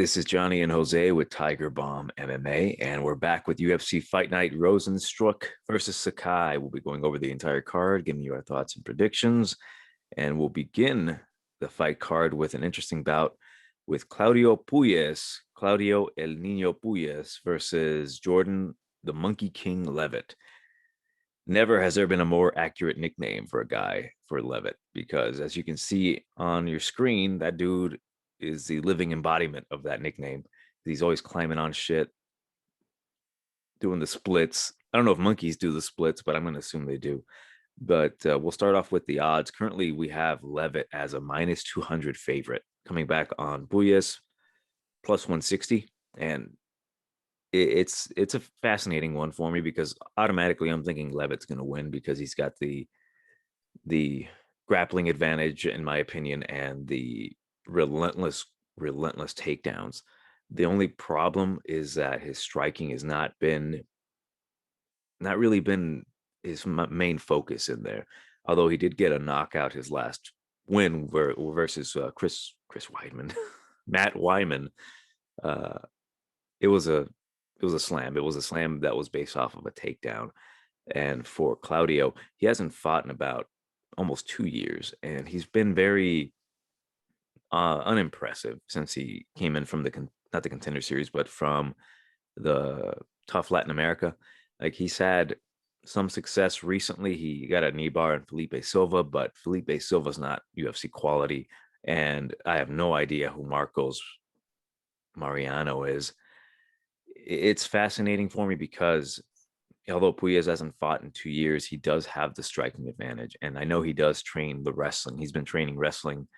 This is Johnny and Jose with TigerBomb MMA, and we're back with UFC Fight Night Rozenstruik versus Sakai. We'll be going over the entire card, giving you our thoughts and predictions, and we'll begin the fight card with an interesting bout with Claudio El Nino Puelles versus Jordan the Monkey King Leavitt. Never has there been a more accurate nickname for a guy for Leavitt, because as you can see on your screen, that dude is the living embodiment of that nickname. He's always climbing on shit, doing the splits. I don't know if monkeys do the splits, but I'm going to assume they do. But we'll start off with the odds. Currently, we have Leavitt as a minus 200 favorite, coming back on Puelles plus 160. And it's a fascinating one for me, because automatically I'm thinking Leavitt's going to win, because he's got the grappling advantage, in my opinion, and the relentless takedowns. The only problem is that his striking has not really been his main focus in there. Although he did get a knockout his last win versus Chris Weidman, Matt Wyman. It was a slam. It was a slam that was based off of a takedown. And for Claudio, he hasn't fought in about almost 2 years, and he's been very unimpressive since he came in from not the Contender Series, but from the Tough Latin America. Like, he's had some success recently. He got a knee bar on Felipe Silva, but Felipe Silva's not UFC quality, and I have no idea who Marcos Mariano is. It's fascinating for me because although Puelles hasn't fought in 2 years, he does have the striking advantage, and I know he does train the wrestling. He's been training wrestling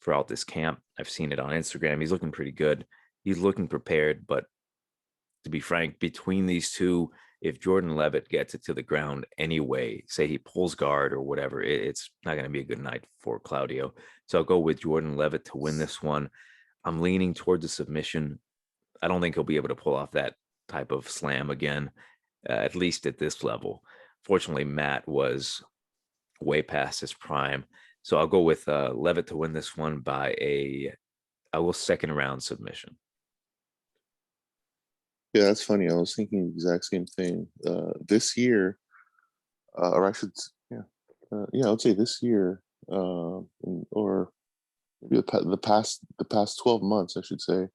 throughout this camp. I've seen it on Instagram. He's looking pretty good. He's looking prepared. But to be frank, between these two, if Jordan Leavitt gets it to the ground anyway, say he pulls guard or whatever, it's not going to be a good night for Claudio. So I'll go with Jordan Leavitt to win this one. I'm leaning towards a submission. I don't think he'll be able to pull off that type of slam again, at least at this level. Fortunately, Matt was way past his prime. So I'll go with Leavitt to win this one by second round submission. Yeah, that's funny. I was thinking the exact same thing. This year, or I should, I would say this year, or maybe the past 12 months, I should say.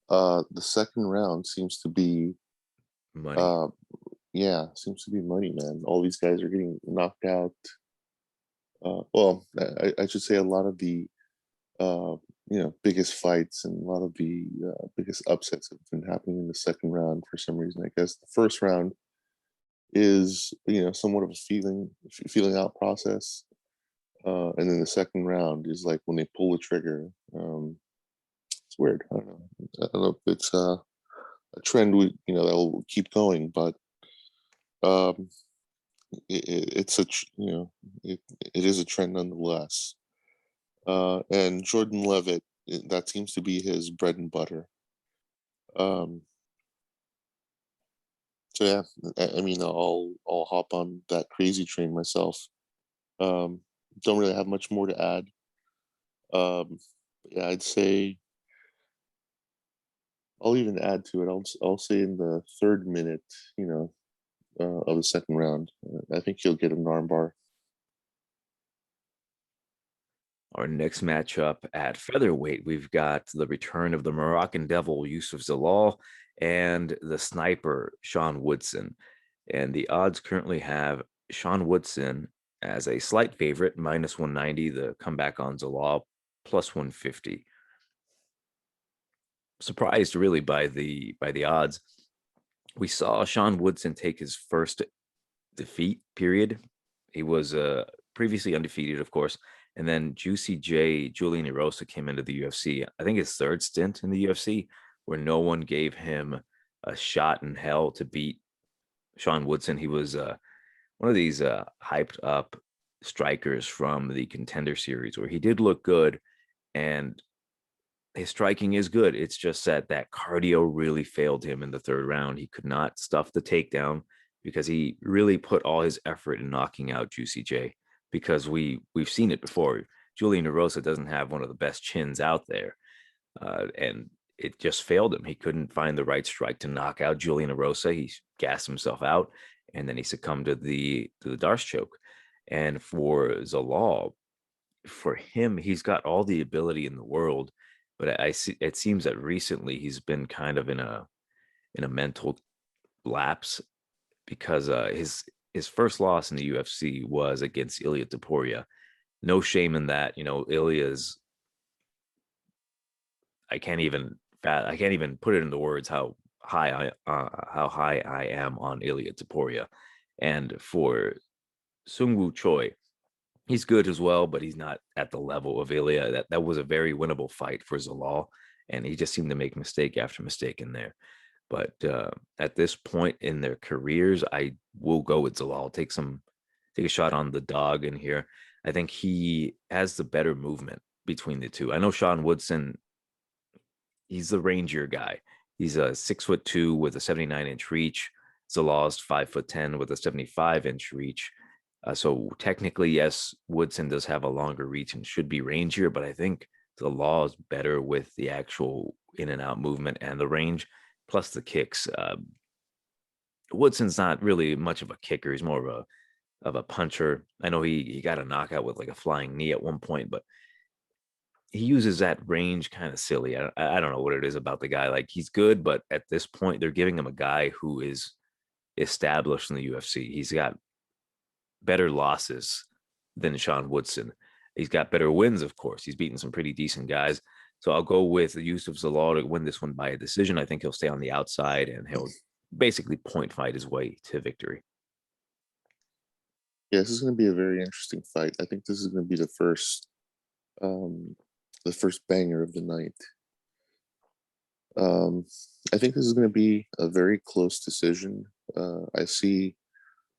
The second round seems to be money. Seems to be money, man. All these guys are getting knocked out. I should say a lot of the biggest fights and a lot of the biggest upsets have been happening in the second round for some reason. I guess the first round is somewhat of a feeling out process, and then the second round is like when they pull the trigger. It's weird. I don't know if it's a trend that'll keep going, but it's it is a trend nonetheless. And Jordan Leavitt, that seems to be his bread and butter. So yeah, I mean, I'll hop on that crazy train myself. Don't really have much more to add. Yeah, I'd say I'll even add to it. I'll say in the third minute, of the second round, I think he'll get an armbar. Our next matchup at featherweight, we've got the return of the Moroccan Devil, Yusuf Zalal, and the sniper, Sean Woodson. And the odds currently have Sean Woodson as a slight favorite, minus 190, the comeback on Zalal, plus 150. Surprised really by the odds. We saw Sean Woodson take his first defeat, period. He was previously undefeated, of course. And then Juicy J, Julian Erosa, came into the UFC. I think his third stint in the UFC, where no one gave him a shot in hell to beat Sean Woodson. He was one of these hyped up strikers from the Contender Series, where he did look good, and his striking is good. It's just that cardio really failed him in the third round. He could not stuff the takedown because he really put all his effort in knocking out Juicy J. Because we've seen it before. Julian Erosa doesn't have one of the best chins out there, and it just failed him. He couldn't find the right strike to knock out Julian Rosa. He gassed himself out, and then he succumbed to the Darce choke. And for Zalal, for him, he's got all the ability in the world, but I see it seems that recently he's been kind of in a mental lapse because his first loss in the UFC was against Ilya Topuria. No shame in that. Ilya's I can't even put it into words how high I am on Ilya Topuria. And for Sungwoo Choi, he's good as well, but he's not at the level of Ilya. That was a very winnable fight for Zalal, and he just seemed to make mistake after mistake in there. But at this point in their careers, I will go with Zalal. Take a shot on the dog in here. I think he has the better movement between the two. I know Sean Woodson, he's the rangier guy. He's a 6'2" with a 79-inch reach. Zalal's 5'10" with a 75-inch reach. So technically, yes, Woodson does have a longer reach and should be rangier, but I think Zalal is better with the actual in and out movement and the range, plus the kicks. Woodson's not really much of a kicker. He's more of a puncher. I know he got a knockout with like a flying knee at one point, but he uses that range kind of silly. I don't know what it is about the guy. Like, he's good, but at this point, they're giving him a guy who is established in the UFC. He's got better losses than Sean Woodson. He's got better wins, of course. He's beaten some pretty decent guys. So I'll go with the use of Zalal to win this one by a decision. I think he'll stay on the outside and he'll basically point fight his way to victory. Yeah, this is going to be a very interesting fight. I think this is going to be the first banger of the night. I think this is going to be a very close decision. I see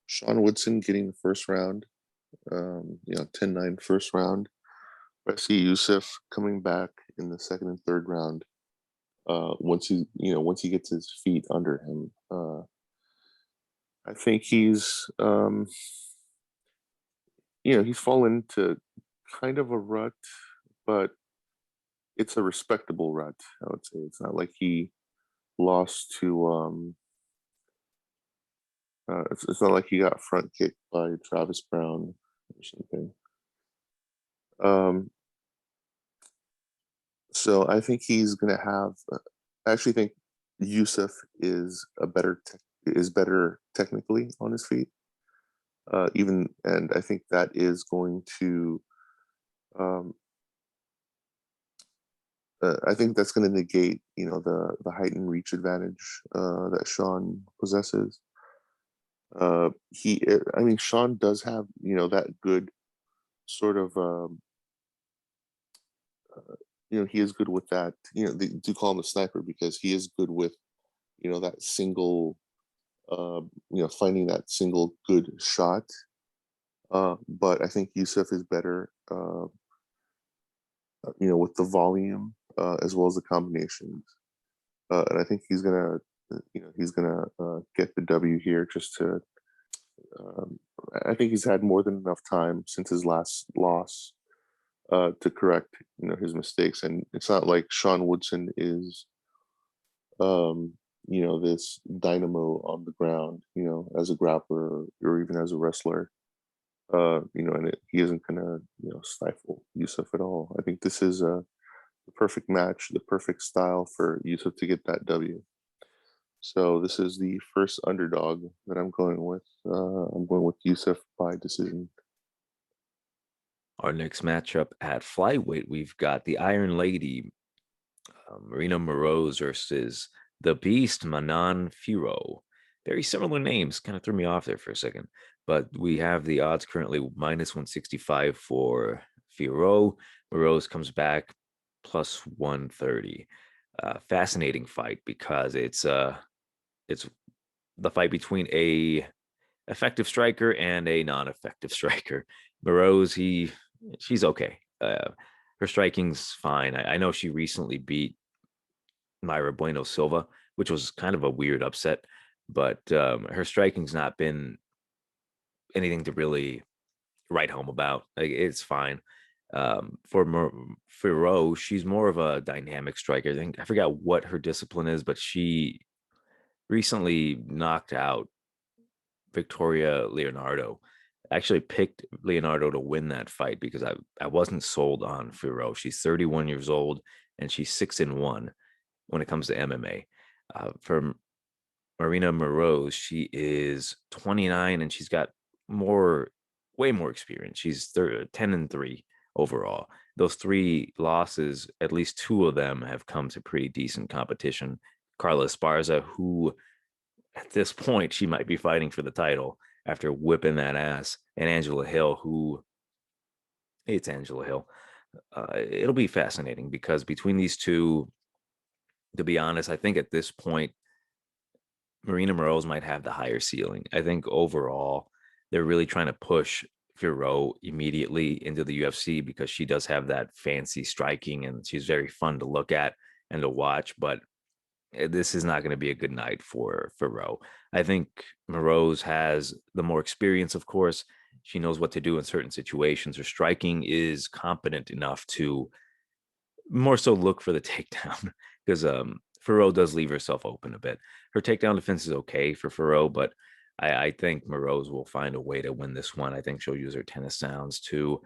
Sean Woodson getting the first round, 10-9 first round. I see Yusuff coming back in the second and third round. Once he gets his feet under him, I think he's fallen into kind of a rut, but it's a respectable rut. I would say it's not like he lost to it's not like he got front kicked by Travis Brown or something. So I think he's going to have. I actually think Yusuff is better technically on his feet. And I think that is going to. I think that's going to negate, the height and reach advantage that Sean possesses. Sean does have, that good sort of, he is good with that. They do call him a sniper because he is good with, that single, finding that single good shot. But I think Yusuff is better, with the volume as well as the combinations. And I think he's gonna get the W here. I think he's had more than enough time since his last loss to correct, his mistakes. And it's not like Sean Woodson is, this dynamo on the ground, as a grappler or even as a wrestler. He isn't gonna, stifle Yusuff at all. I think this is the perfect match, the perfect style for Yusuff to get that W. So this is the first underdog that I'm going with. I'm going with Yusuff by decision. Our next matchup at flyweight, we've got the Iron Lady, Marina Moroz versus the Beast, Manon Fiorot. Very similar names, kind of threw me off there for a second. But we have the odds currently -165 for Fiorot. Moroz comes back +130. Fascinating fight because it's the fight between a effective striker and a non-effective striker. Moroz, she's okay. Her striking's fine. I know she recently beat Mayra Bueno Silva, which was kind of a weird upset, but her striking's not been anything to really write home about. Like, it's fine. Fiorot, she's more of a dynamic striker. I think I forgot what her discipline is, but she recently knocked out Victoria Leonardo. I actually picked Leonardo to win that fight because I wasn't sold on Fiorot. She's 31 years old and she's 6-1 when it comes to MMA. For Marina Moroz, she is 29 and she's got way more experience. She's 10-3 overall. Those three losses, at least two of them have come to pretty decent competition. Carla Esparza, who at this point she might be fighting for the title after whipping that ass, and Angela Hill, who it's Angela Hill. It'll be fascinating because between these two, to be honest, I think at this point Marina Moroz might have the higher ceiling. I think overall they're really trying to push Fiorot immediately into the UFC because she does have that fancy striking and she's very fun to look at and to watch. But this is not going to be a good night for Fiorot. I think Moroz has the more experience, of course. She knows what to do in certain situations. Her striking is competent enough to more so look for the takedown because Fiorot does leave herself open a bit. Her takedown defense is okay for Fiorot, but I think Moroz will find a way to win this one. I think she'll use her tennis sounds to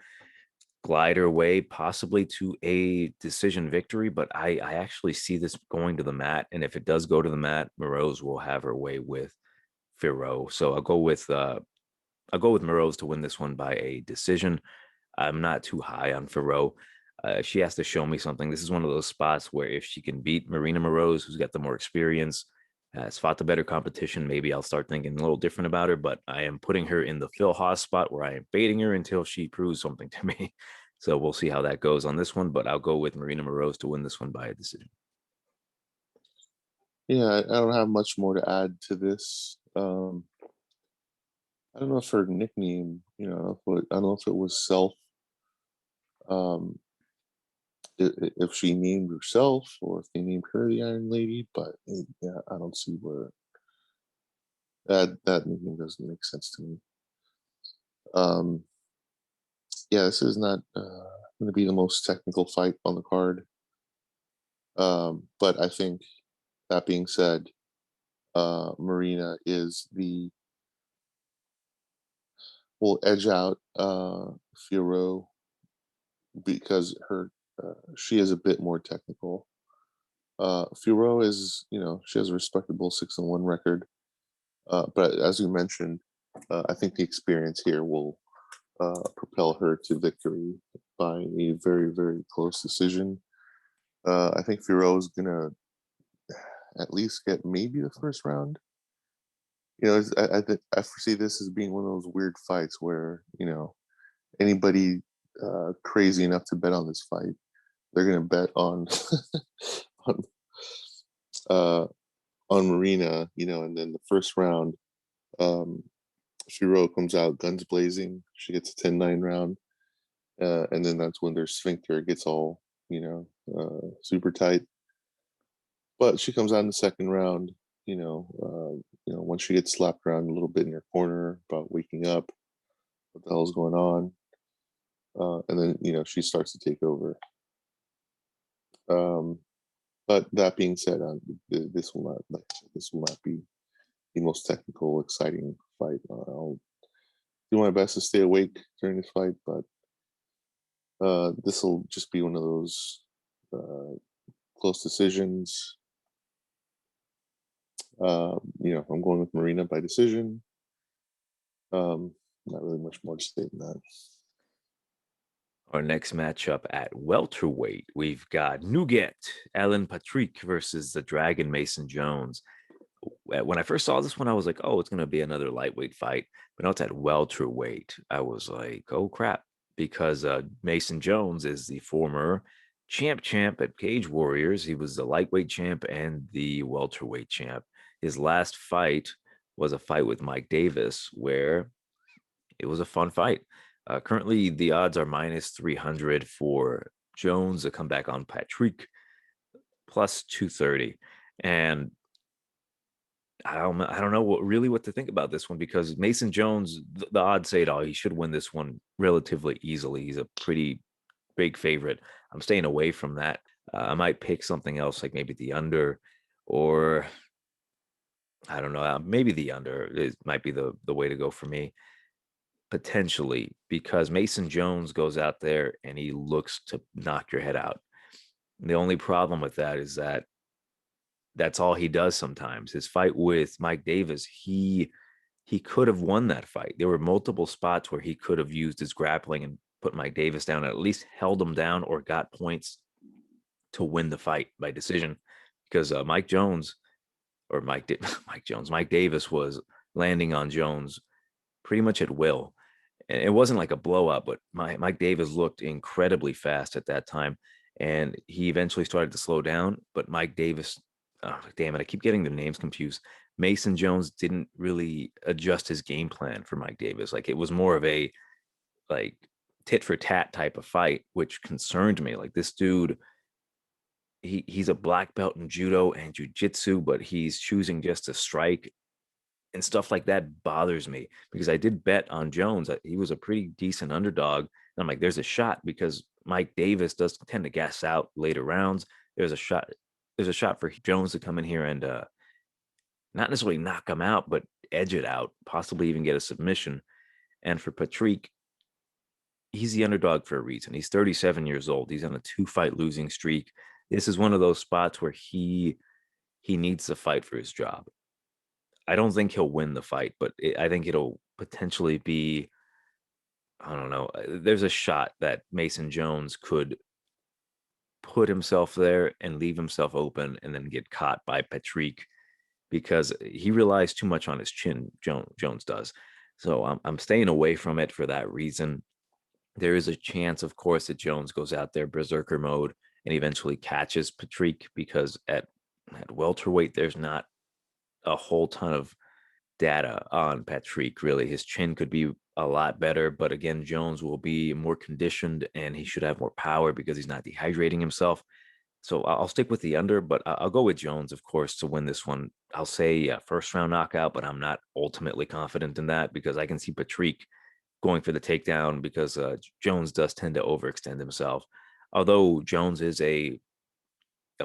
glide her way possibly to a decision victory, but I actually see this going to the mat. And if it does go to the mat, Moroz will have her way with Fiorot. So I'll go with Moroz to win this one by a decision. I'm not too high on Fiorot. She has to show me something. This is one of those spots where if she can beat Marina Moroz, who's got the more experience, has fought the better competition, maybe I'll start thinking a little different about her. But I am putting her in the Phil Haas spot where I am baiting her until she proves something to me. So we'll see how that goes on this one. But I'll go with Marina Moroz to win this one by a decision. Yeah, I don't have much more to add to this. I don't know if her nickname, I don't know if it was Self, um, if she named herself or if they named her the Iron Lady, but yeah, I don't see where that nickname doesn't make sense to me. Um, yeah, this is not going to be the most technical fight on the card, but I think that being said, Marina will edge out Fiorot because she is a bit more technical. Fiorot is, she has a respectable 6-1 record, but as you mentioned, I think the experience here will propel her to victory by a very, very close decision. I think Fiorot is gonna at least get maybe the first round. I foresee this as being one of those weird fights where anybody crazy enough to bet on this fight, they're gonna bet on on uh, on Marina, and then the first round, Fiorot comes out guns blazing. She gets a 10-9 round, and then that's when their sphincter gets all super tight. But she comes out in the second round, once she gets slapped around a little bit in your corner about waking up, what the hell's going on, and then she starts to take over. But that being said, this will not be the most technical, exciting fight. I'll do my best to stay awake during this fight, but this will just be one of those close decisions. I'm going with Marina by decision. Not really much more to say than that. Our next matchup at welterweight, we've got Nougat Alan Patrick versus the Dragon Mason Jones. When I first saw this one, I was like, oh, it's going to be another lightweight fight. But now it's at welterweight. I was like, oh, crap. Because Mason Jones is the former champ at Cage Warriors. He was the lightweight champ and the welterweight champ. His last fight was a fight with Mike Davis, where it was a fun fight. Currently, the odds are minus 300 for Jones to come back on Patrick, plus 230. And I don't know what to think about this one because Mason Jones, the odds say it all. He should win this one relatively easily. He's a pretty big favorite. I'm staying away from that. I might pick something else, like maybe the under, or I don't know, maybe the under might be the way to go for me, potentially, because Mason Jones goes out there and he looks to knock your head out. The only problem with that is that that's all he does sometimes. His fight with Mike Davis, he could have won that fight. There were multiple spots where he could have used his grappling and put Mike Davis down, at least held him down or got points to win the fight by decision, because Mike Jones or Mike Jones, Mike Davis was landing on Jones pretty much at will. And it wasn't like a blowout, but Mike Davis looked incredibly fast at that time. And he eventually started to slow down. But Mike Davis, oh, damn it, I keep getting the names confused. Mason Jones didn't really adjust his game plan for Mike Davis. Like, it was more of a like tit for tat type of fight, which concerned me. Like, this dude, he's a black belt in judo and jujitsu, but he's choosing just to strike, and stuff like that bothers me, because I did bet on Jones. He was a pretty decent underdog. And I'm like, there's a shot, because Mike Davis does tend to gas out later rounds. There's a shot. There's a shot for Jones to come in here and not necessarily knock him out, but edge it out, possibly even get a submission. And for Patrick, he's the underdog for a reason. He's 37 years old. He's on a 2-fight losing streak. This is one of those spots where he needs to fight for his job. I don't think he'll win the fight, but I think it'll potentially be, I don't know. There's a shot that Mason Jones could put himself there and leave himself open and then get caught by Patrick, because he relies too much on his chin. Jones does. So I'm staying away from it for that reason. There is a chance, of course, that Jones goes out there berserker mode and eventually catches Patrick, because at welterweight, there's not a whole ton of data on Patrick, really. His chin could be a lot better, but again, Jones will be more conditioned and he should have more power because he's not dehydrating himself. So I'll stick with the under, but I'll go with Jones, of course, to win this one. I'll say first round knockout, but I'm not ultimately confident in that, because I can see Patrick going for the takedown, because Jones does tend to overextend himself. Although Jones is a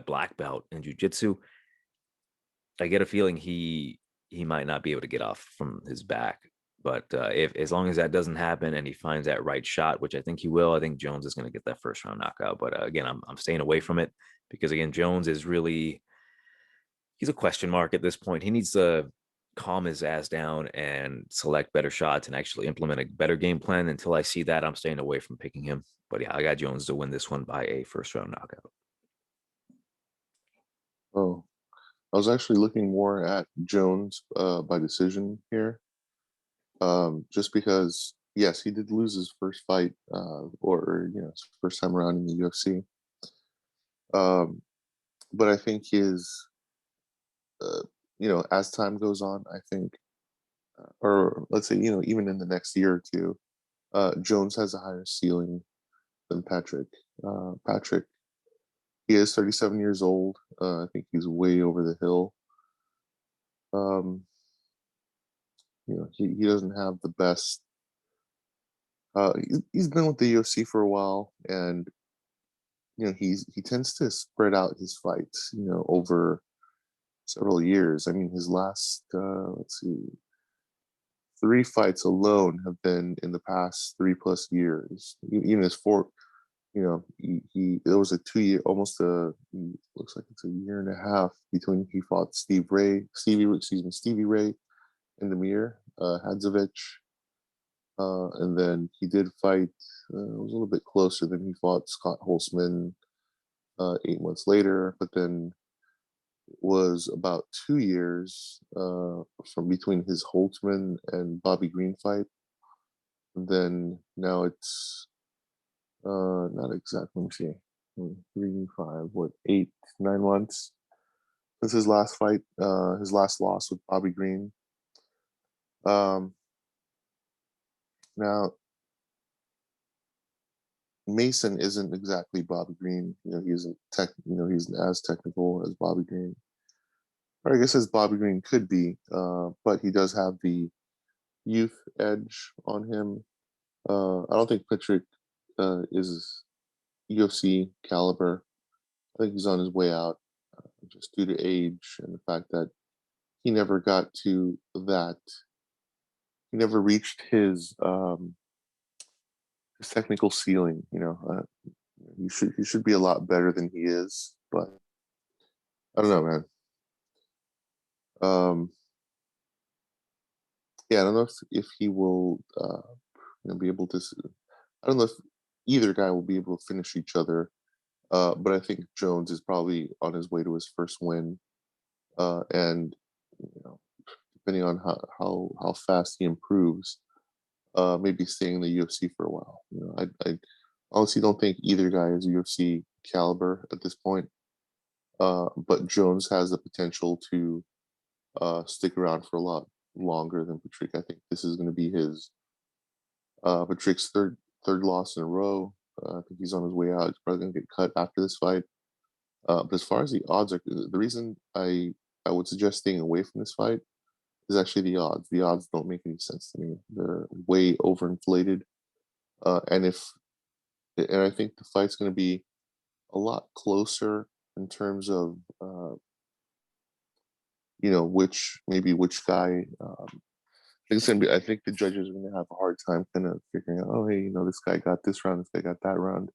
black belt in jiu-jitsu, I get a feeling he might not be able to get off from his back. But if as long as that doesn't happen and he finds that right shot, which I think he will, I think Jones is going to get that first round knockout. But again, I'm staying away from it, because again, Jones is really, he's a question mark at this point. He needs to calm his ass down and select better shots and actually implement a better game plan. Until I see that, I'm staying away from picking him. But yeah, I got Jones to win this one by a first round knockout. Oh, I was actually looking more at Jones by decision here, just because yes, he did lose his first fight, or his first time around in the UFC. But I think his, as time goes on, I think, or let's say, even in the next year or two, Jones has a higher ceiling than Patrick. Patrick, he is 37 years old. I think he's way over the hill. Um, he doesn't have the best. He's been with the UFC for a while, and he tends to spread out his fights, over several years. I mean, his last, let's see, 3 fights alone have been in the past 3+ years. Even his four, he there was a 2 year, almost looks like it's a year and a half between he fought Stevie Ray in the mirror, Hadzovic, and then he did fight. It was a little bit closer. Than he fought Scott Holtzman 8 months later, but then it was about 2 years from between his Holtzman and Bobby Green fight. And then now it's not exactly. Let me see, 3, 5, what, 8, 9 months since his last fight, his last loss with Bobby Green. Now Mason isn't exactly Bobby Green. He isn't he isn't as technical as Bobby Green, or I guess as Bobby Green could be. But he does have the youth edge on him. I don't think Patrick is. UFC caliber. I think he's on his way out, just due to age and the fact that he never got to that. He never reached his technical ceiling. He should be a lot better than he is, but I don't know, man. Yeah, I don't know if he will be able to. I don't know if either guy will be able to finish each other. But I think Jones is probably on his way to his first win, and depending on how fast he improves, maybe staying in the UFC for a while. I honestly don't think either guy is UFC caliber at this point. But Jones has the potential to stick around for a lot longer than Patrick. I think this is going to be his Patrick's third loss in a row. I think he's on his way out. He's probably going to get cut after this fight. But as far as the odds are, the reason I would suggest staying away from this fight is actually the odds. The odds don't make any sense to me. They're way overinflated. And I think the fight's going to be a lot closer in terms of which guy. I think the judges are going to have a hard time kind of figuring out, oh, hey, this guy got this round, this guy got that round.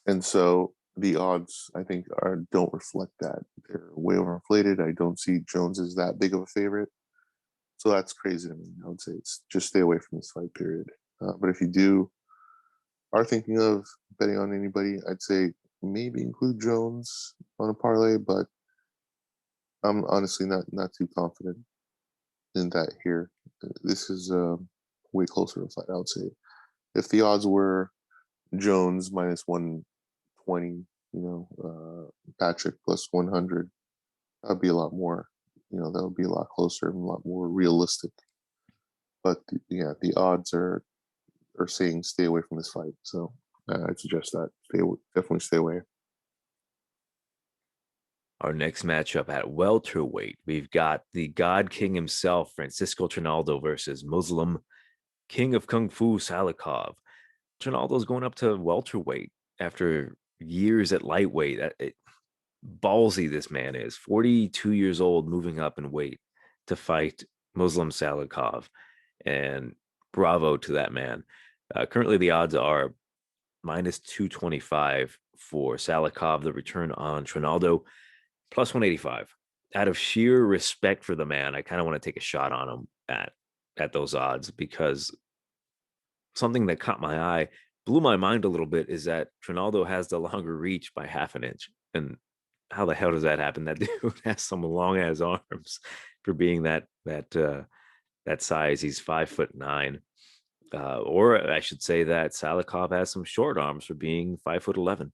And so the odds, I think, don't reflect that. They're way overinflated. I don't see Jones as that big of a favorite. So that's crazy to me. I would say it's just stay away from this fight, period. But if you are thinking of betting on anybody, I'd say maybe include Jones on a parlay, but I'm honestly not too confident in that here. This is way closer to a fight, I would say. If the odds were Jones minus 120, Patrick plus 100, that'd be a lot more, that would be a lot closer and a lot more realistic. But the odds are saying stay away from this fight. So I'd suggest that. Definitely stay away. Our next matchup at welterweight, we've got the God King himself, Francisco Trinaldo, versus Muslim King of Kung Fu, Salikhov. Trinaldo's going up to welterweight after years at lightweight. Ballsy this man is. 42 years old, moving up in weight to fight Muslim Salikhov. And bravo to that man. Currently, the odds are minus 225 for Salikhov, the return on Trinaldo, plus 185. Out of sheer respect for the man, I kind of want to take a shot on him at those odds, because something that caught my eye, blew my mind a little bit, is that Trinaldo has the longer reach by half an inch. And how the hell does that happen? That dude has some long ass arms for being that size. He's 5'9". Or I should say that Salikhov has some short arms for being 5'11".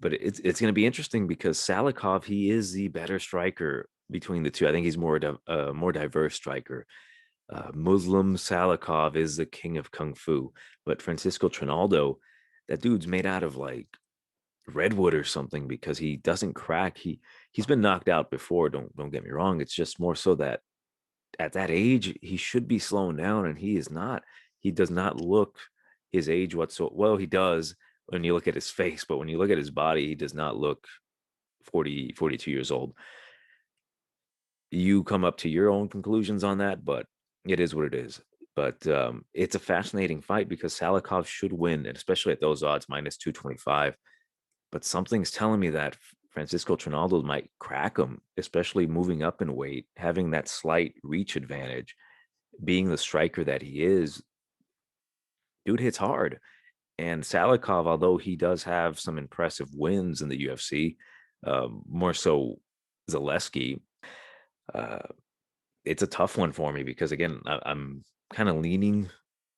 But it's going to be interesting because Salikhov, he is the better striker between the two. I think he's more diverse striker. Muslim Salikhov is the king of kung fu, but Francisco Trinaldo, that dude's made out of like redwood or something, because he doesn't crack. He's been knocked out before. Don't get me wrong. It's just more so that at that age he should be slowing down, and he is not. He does not look his age whatsoever. Well, he does when you look at his face, but when you look at his body, he does not look 42 years old. You come up to your own conclusions on that, but it is what it is. But it's a fascinating fight because Salikhov should win, and especially at those odds, minus 225. But something's telling me that Francisco Trinaldo might crack him, especially moving up in weight, having that slight reach advantage, being the striker that he is. Dude hits hard. And Salikhov, although he does have some impressive wins in the UFC, more so Zaleski, it's a tough one for me because, again, I'm kind of leaning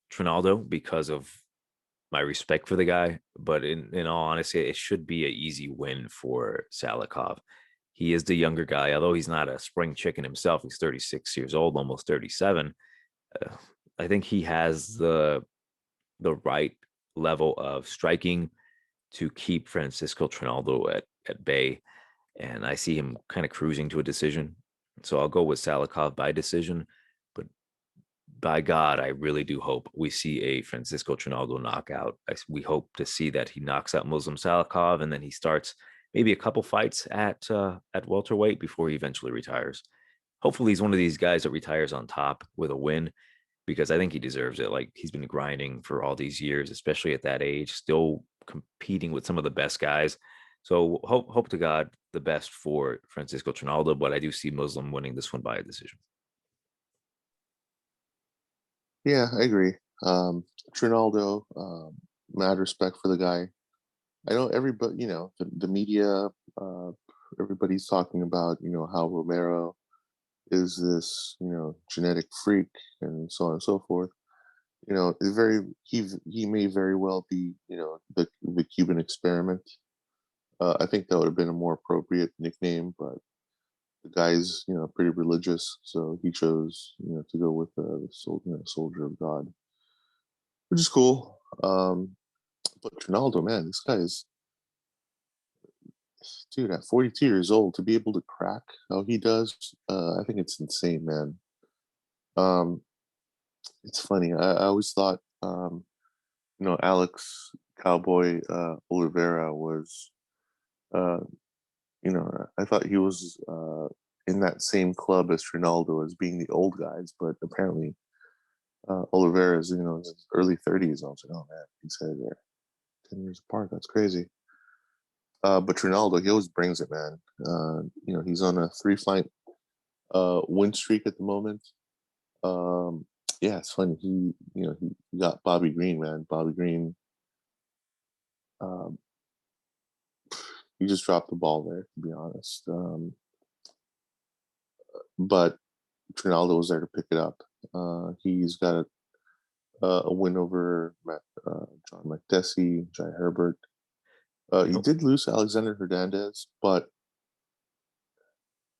Trinaldo because of my respect for the guy. But in all honesty, it should be an easy win for Salikhov. He is the younger guy, although he's not a spring chicken himself. He's 36 years old, almost 37. I think he has the right level of striking to keep Francisco Trinaldo at bay. And I see him kind of cruising to a decision. So I'll go with Salikhov by decision. But by God, I really do hope we see a Francisco Trinaldo knockout. We hope to see that he knocks out Muslim Salikhov, and then he starts maybe a couple fights at welterweight before he eventually retires. Hopefully, he's one of these guys that retires on top with a win, because I think he deserves it. Like, he's been grinding for all these years, especially at that age, still competing with some of the best guys. So hope to God the best for Francisco Trinaldo, but I do see Muslim winning this one by a decision. Yeah, I agree. Trinaldo, mad respect for the guy. I know everybody, the media, uh, everybody's talking about, how Romero is this, genetic freak and so on and so forth. It's very he may very well be, the Cuban experiment. I think that would have been a more appropriate nickname, but the guy's, pretty religious, so he chose, to go with the soldier of God, which is cool. But Ronaldo, man, this guy is, dude, at 42 years old to be able to crack how he does, I think it's insane, man. Um, it's funny. I always thought, Alex Cowboy Oliveira was, uh, I thought he was in that same club as Ronaldo as being the old guys, but apparently Oliveira is, in his early 30s. I was like, oh man, he said they're 10 years apart. That's crazy. But Ronaldo, he always brings it, man. He's on a 3-fight win streak at the moment. Yeah, it's funny. He got Bobby Green, man. Bobby Green, um, he just dropped the ball there, to be honest. But Trinaldo was there to pick it up. He's got a win over John McDessie, Jai Herbert. He did lose Alexander Hernandez, but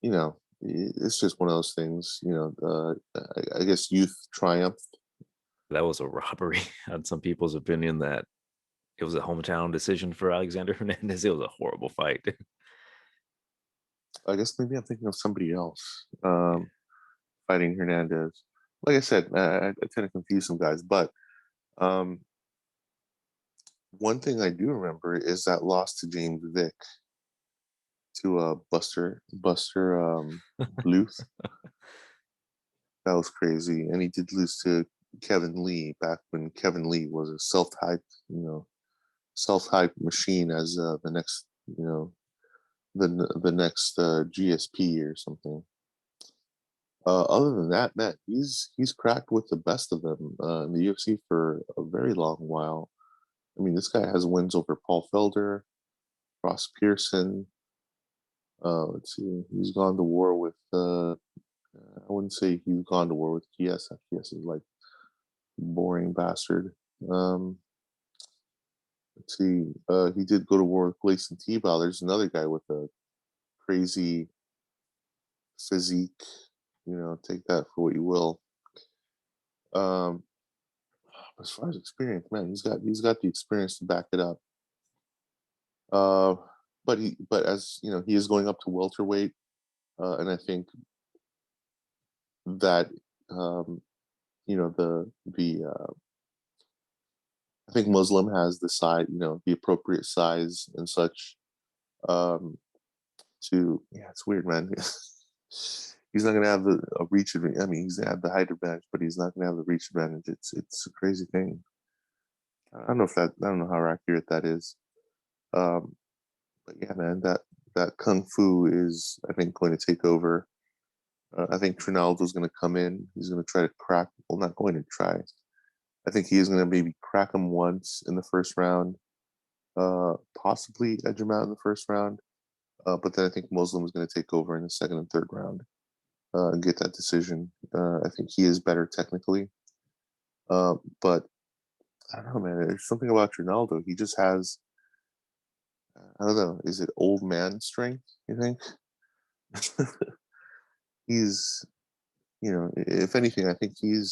it's just one of those things. I guess youth triumphed. That was a robbery on some people's opinion that it was a hometown decision for Alexander Hernandez. It was a horrible fight. I guess maybe I'm thinking of somebody else fighting Hernandez. Like I said, I tend to confuse some guys, but um, one thing I do remember is that loss to James Vick to Buster Bluth. That was crazy, and he did lose to Kevin Lee back when Kevin Lee was a self-hyped machine as the next, the next GSP or something. Other than that, man, he's cracked with the best of them in the UFC for a very long while. I mean, this guy has wins over Paul Felder, Ross Pearson. Let's see, he's gone to war with. I wouldn't say he's gone to war with Chiesa. Chiesa is like boring bastard. Let's see. He did go to war with Gleison Tebow. There's another guy with a crazy physique. Take that for what you will. Um, as far as experience, man, he's got the experience to back it up. Uh, but as he is going up to welterweight, and I think that the I think Muslim has the size, the appropriate size and such. Yeah, it's weird, man. He's not gonna have the a reach advantage. I mean, he's gonna have the height advantage, but he's not gonna have the reach advantage. It's a crazy thing. I don't know how accurate that is. Um, but yeah, man, that kung fu is, I think, going to take over. I think Trinaldo's going to come in. He's going to try to crack. Well, not going to try. I think he is going to maybe crack him once in the first round, possibly edge him out in the first round. But then I think Muslim is going to take over in the second and third round and get that decision. I think he is better technically. But I don't know, man. There's something about Ronaldo. He just has, I don't know, is it old man strength, you think? He's, if anything, I think he,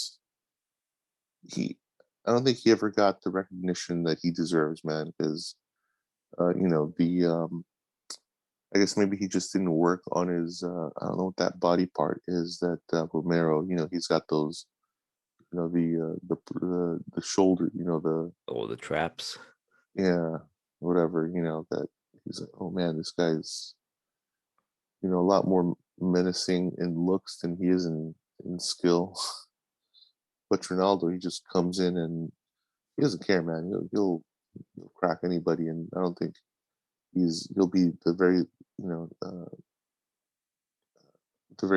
I don't think he ever got the recognition that he deserves, man, because, I guess maybe he just didn't work on his, I don't know what that body part is that Romero, he's got those the shoulder, the traps. yeah, whatever, that he's like, oh man, this guy's, a lot more menacing in looks than he is in skill. But Trinaldo, he just comes in and he doesn't care, man. He'll crack anybody, and I don't think he'll be the very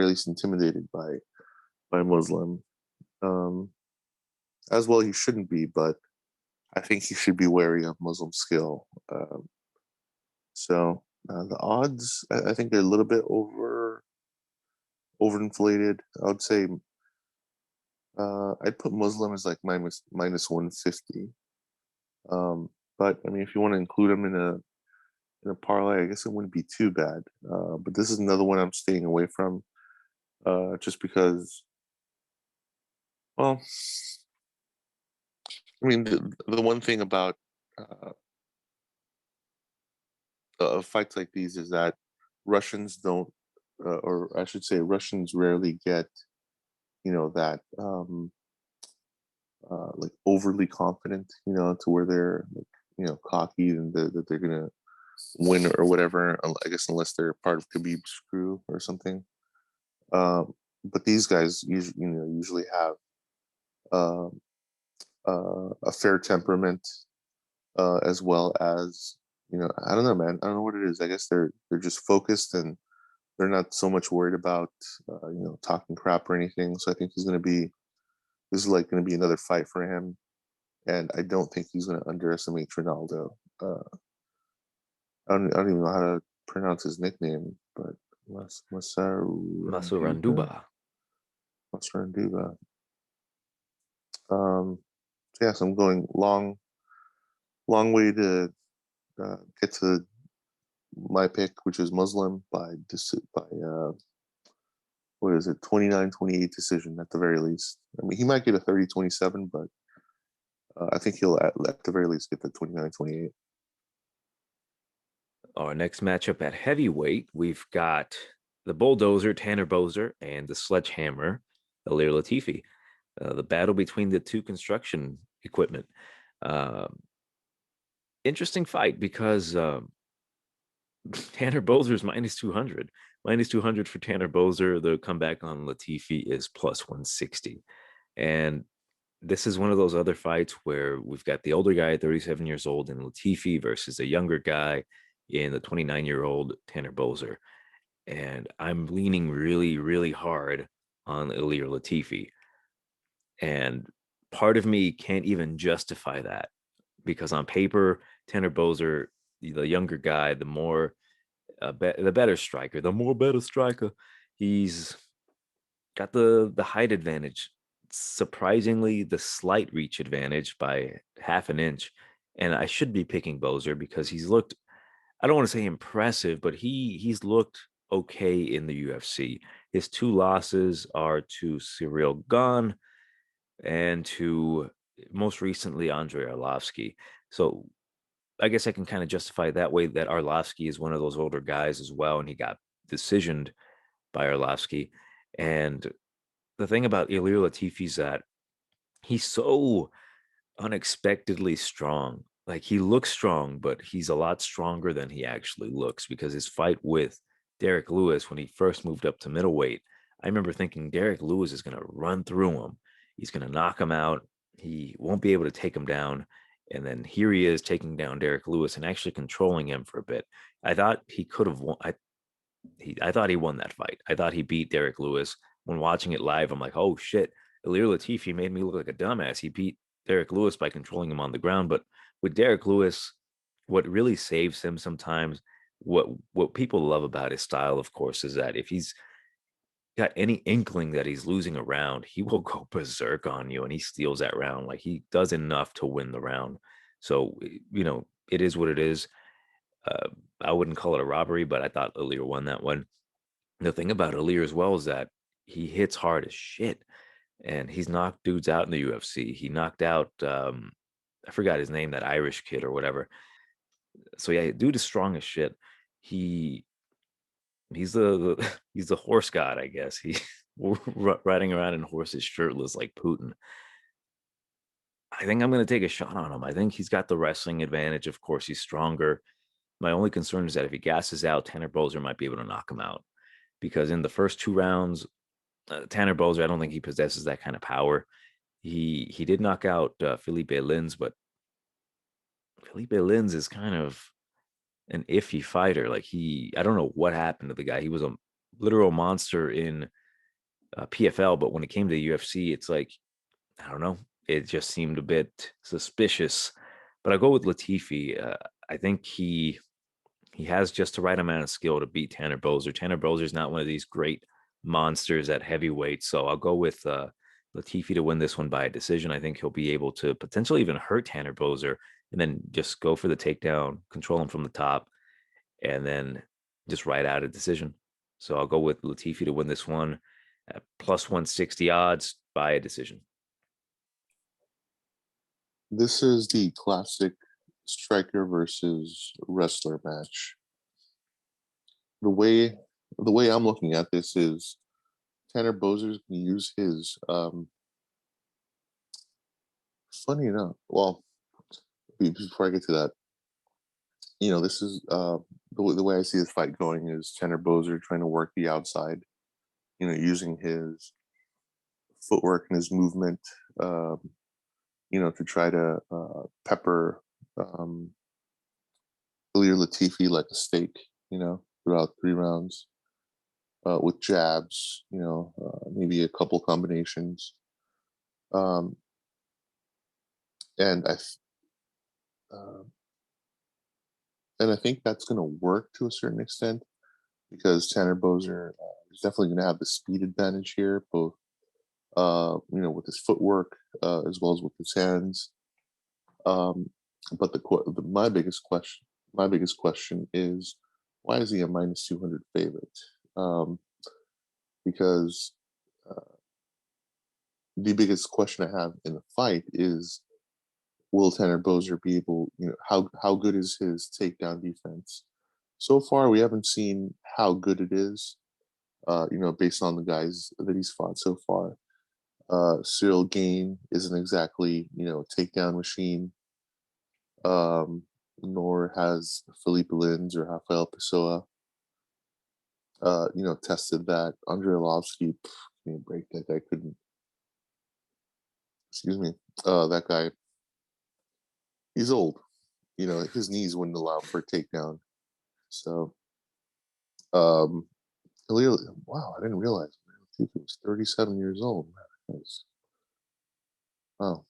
least intimidated by Muslim. Um, as well, he shouldn't be, but I think he should be wary of Muslim skill. So the odds, I think, they're a little bit overinflated. I would say I'd put Muslim as like minus 150. But I mean, if you want to include him in a parlay, I guess it wouldn't be too bad. But this is another one I'm staying away from, just because. Well, I mean, the one thing about fights like these is that Russians don't, or I should say, Russians rarely get, that like overly confident, to where they're like, cocky and that they're gonna win or whatever. I guess unless they're part of Khabib's crew or something. But these guys usually have uh, a fair temperament, as well as, I don't know, man. I don't know what it is. I guess they're just focused, and they're not so much worried about talking crap or anything. So I think this is like going to be another fight for him, and I don't think he's going to underestimate Trinaldo. I don't even know how to pronounce his nickname, but Masuranduba. Masaranduba. So yes, I'm going long way to get to my pick, which is Muslim by what is it, 29-28 decision at the very least. I mean, he might get a 30-27, but I think he'll at the very least get the 29-28. Our next matchup at heavyweight, we've got the bulldozer Tanner Boser and the sledgehammer Ilir Latifi. The battle between the two construction equipment. Interesting fight because Tanner Boser is minus 200. Minus 200 for Tanner Boser. The comeback on Latifi is plus 160. And this is one of those other fights where we've got the older guy, 37 years old, in Latifi versus a younger guy in the 29-year-old Tanner Boser. And I'm leaning really, really hard on Ilir Latifi. And part of me can't even justify that because on paper, Tanner Boser, the younger guy, the better striker, the more better striker. He's got the height advantage, surprisingly, the slight reach advantage by half an inch. And I should be picking Boser because he's looked, I don't want to say impressive, but he's looked okay in the UFC. His two losses are to Cyril Gane and to most recently Andrei Arlovsky. So I guess I can kind of justify that way that Arlovsky is one of those older guys as well, and he got decisioned by Arlovsky. And the thing about Ilir Latifi is that he's so unexpectedly strong. Like he looks strong, but he's a lot stronger than he actually looks because his fight with Derek Lewis when he first moved up to middleweight, I remember thinking Derek Lewis is going to run through him. He's going to knock him out. He won't be able to take him down. And then here he is taking down Derek Lewis and actually controlling him for a bit. I thought he could have won. I thought he won that fight. I thought he beat Derek Lewis. When watching it live, I'm like, oh shit, Ilir Latifi made me look like a dumbass. He beat Derek Lewis by controlling him on the ground. But with Derek Lewis, what really saves him sometimes, what people love about his style, of course, is that if he's got any inkling that he's losing a round, he will go berserk on you and he steals that round. Like he does enough to win the round. So, it is what it is. I wouldn't call it a robbery, but I thought Ilir won that one. The thing about Ilir as well is that he hits hard as shit, and he's knocked dudes out in the UFC. He knocked out I forgot his name, that Irish kid or whatever. So yeah, dude is strong as shit. He he's the he's the horse god, I guess. He riding around in horses shirtless like Putin. I think I'm going to take a shot on him. I think he's got the wrestling advantage. Of course, he's stronger. My only concern is that if he gasses out, Tanner Boser might be able to knock him out because in the first 2 rounds, Tanner Boser, I don't think he possesses that kind of power. He did knock out Felipe Lins, but Felipe Lins is kind of an iffy fighter. Like I don't know what happened to the guy. He was a literal monster in PFL, but when it came to the UFC, it's like I don't know. It just seemed a bit suspicious. But I go with Latifi. I think he has just the right amount of skill to beat Tanner Boser. Tanner Boser is not one of these great monsters at heavyweight, so I'll go with Latifi to win this one by a decision. I think he'll be able to potentially even hurt Tanner Boser and then just go for the takedown, control him from the top, and then just ride out a decision. So I'll go with Latifi to win this one at plus 160 odds by a decision. This is the classic striker versus wrestler match. The way I'm looking at this is Tanner Boser's going to use his funny enough. Well, before I get to that, this is the way I see this fight going is Tanner Boser trying to work the outside, using his footwork and his movement, to try to pepper Ilir Latifi like a steak, throughout 3 rounds with jabs, maybe a couple combinations. And I think that's going to work to a certain extent because Tanner Boser is definitely going to have the speed advantage here, both with his footwork as well as with his hands. But my biggest question is why is he a minus 200 favorite? Because the biggest question I have in the fight is, will Tanner Boser be able, how good is his takedown defense? So far, we haven't seen how good it is, based on the guys that he's fought so far. Cyril Gain isn't exactly, a takedown machine, nor has Felipe Lins or Rafael Pessoa, tested that. Andre Arlovski, can't break that guy couldn't. Excuse me. That guy, he's old. His knees wouldn't allow for a takedown. So, wow, I didn't realize he was 37 years old. Wow.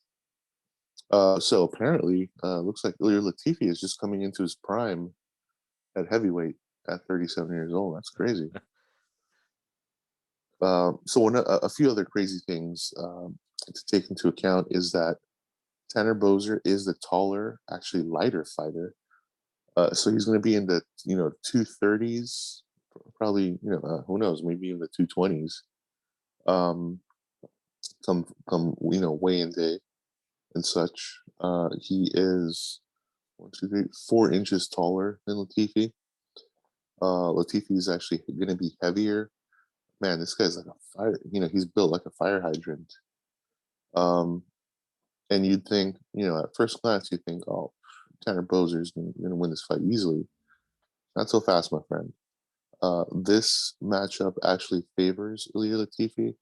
So apparently, looks like Ilir Latifi is just coming into his prime at heavyweight at 37 years old. That's crazy. So a few other crazy things to take into account is that Tanner Boser is the taller, actually lighter fighter. So he's going to be in the 230s, probably who knows, maybe in the 220s. Come weigh-in day and such. He is 1, 2, 3, 4 inches taller than Latifi. Latifi is actually going to be heavier. Man, this guy's like a fire. He's built like a fire hydrant. And you'd think, at first glance, you think, oh, Tanner Boser is going to win this fight easily. Not so fast, my friend. This matchup actually favors Ilir Latifi.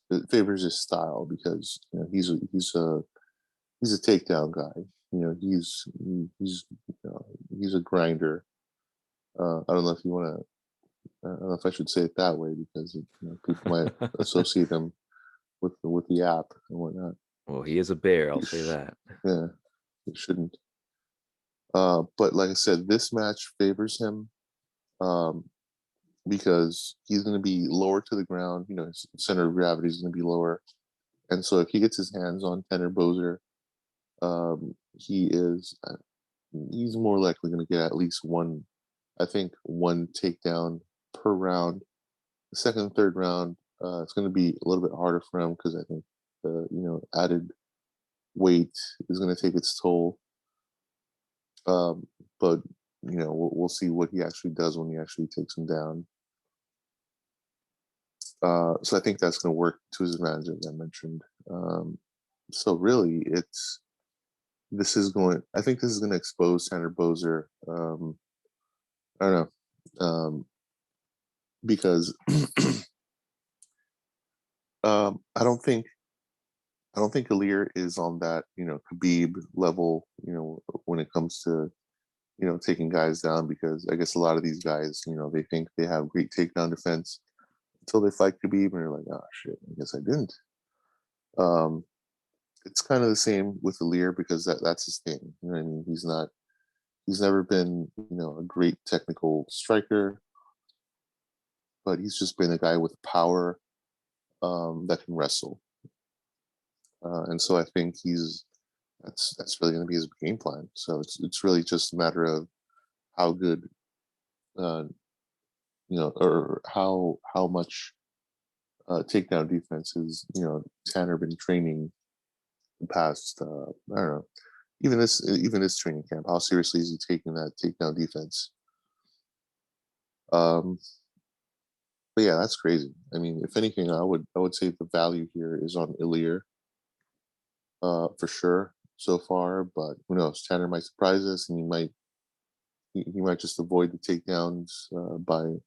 It favors his style because he's a takedown guy. He's a grinder. I don't know if you want to. I don't know if I should say it that way because people might associate him with the app and whatnot. Well, he is a bear. I'll say that. Yeah, it shouldn't. But like I said, this match favors him because he's going to be lower to the ground. His center of gravity is going to be lower, and so if he gets his hands on Tanner Boser, he's more likely going to get at least one takedown per round. The second and third round, it's going to be a little bit harder for him because I think the added weight is going to take its toll. But we'll see what he actually does when he actually takes him down. So I think that's going to work to his advantage, as I mentioned. So really, I think this is going to expose Tanner Boser. I don't know, because I don't think Alir is on that, Khabib level, when it comes to, taking guys down, because I guess a lot of these guys, they think they have great takedown defense until they fight Khabib and they're like, oh shit, I guess I didn't. Um, it's kind of the same with Alir, because that's his thing. You know what I mean? He's never been, a great technical striker, but he's just been a guy with power, that can wrestle. And so I think that's really going to be his game plan. So it's really just a matter of how good, uh, or how much takedown defense is, Tanner been training the past. I don't know, even this training camp. How seriously is he taking that takedown defense? Um, but yeah, that's crazy. I mean, if anything, I would say the value here is on Ilir, for sure so far. But who knows? Tanner might surprise us, and he might just avoid the takedowns, by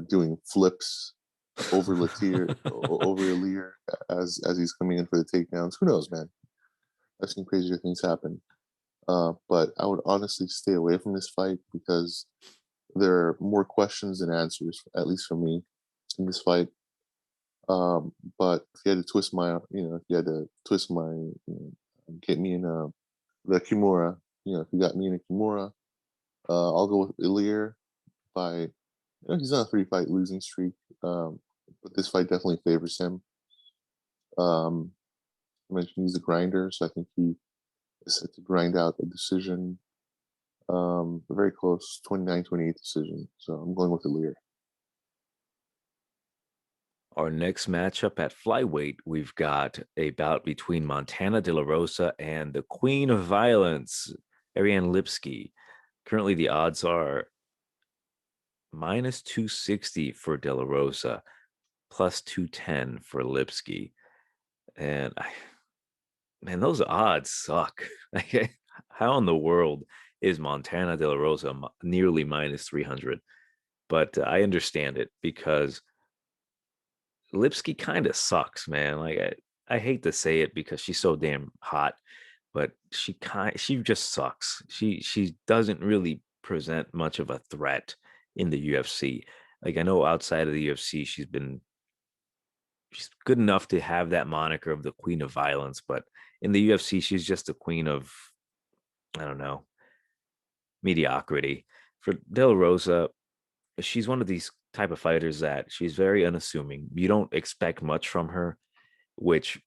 doing flips over Ilir as he's coming in for the takedowns. Who knows, man? I've seen crazier things happen. But I would honestly stay away from this fight, because there are more questions than answers, at least for me, in this fight. But if you had to twist my, get me in the Kimura, if you got me in a Kimura, I'll go with Ilir by, he's on a 3-fight losing streak, but this fight definitely favors him. I mentioned he's a grinder, so I think he is set to grind out a decision, a very close 29-28 decision. So I'm going with Ilir. Our next matchup at flyweight, we've got a bout between Montana De La Rosa and the Queen of Violence, Ariane Lipski. Currently, the odds are minus 260 for De La Rosa, plus 210 for Lipski. And man, those odds suck. How in the world is Montana De La Rosa nearly minus 300? But I understand it, because Lipski kind of sucks, man. I hate to say it because she's so damn hot, but she just sucks. She doesn't really present much of a threat in the UFC. Like, I know outside of the UFC, she's good enough to have that moniker of the Queen of Violence, but in the UFC, she's just the queen of, I don't know, mediocrity. For De La Rosa, she's one of these type of fighters that she's very unassuming. You don't expect much from her, which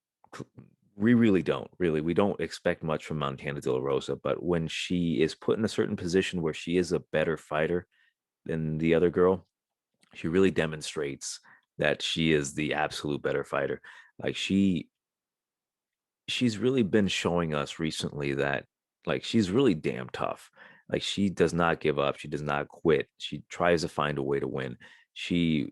we really don't. Really, we don't expect much from Montana De La Rosa. But when she is put in a certain position where she is a better fighter than the other girl, she really demonstrates that she is the absolute better fighter. Like, she's really been showing us recently that, like, she's really damn tough. Like, she does not give up. She does not quit. She tries to find a way to win. She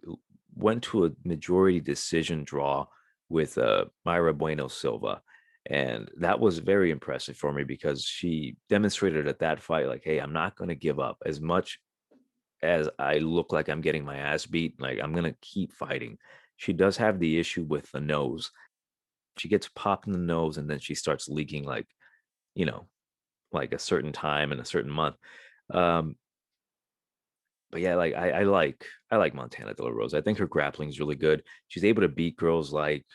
went to a majority decision draw with Myra Bueno Silva. And that was very impressive for me, because she demonstrated at that fight, like, hey, I'm not going to give up. As much as I look like I'm getting my ass beat, like, I'm going to keep fighting. She does have the issue with the nose. She gets popped in the nose, and then she starts leaking, like, you know, like a certain time and a certain month. Um, but yeah, like, I like Montana De La Rosa. I think her grappling is really good. She's able to beat girls like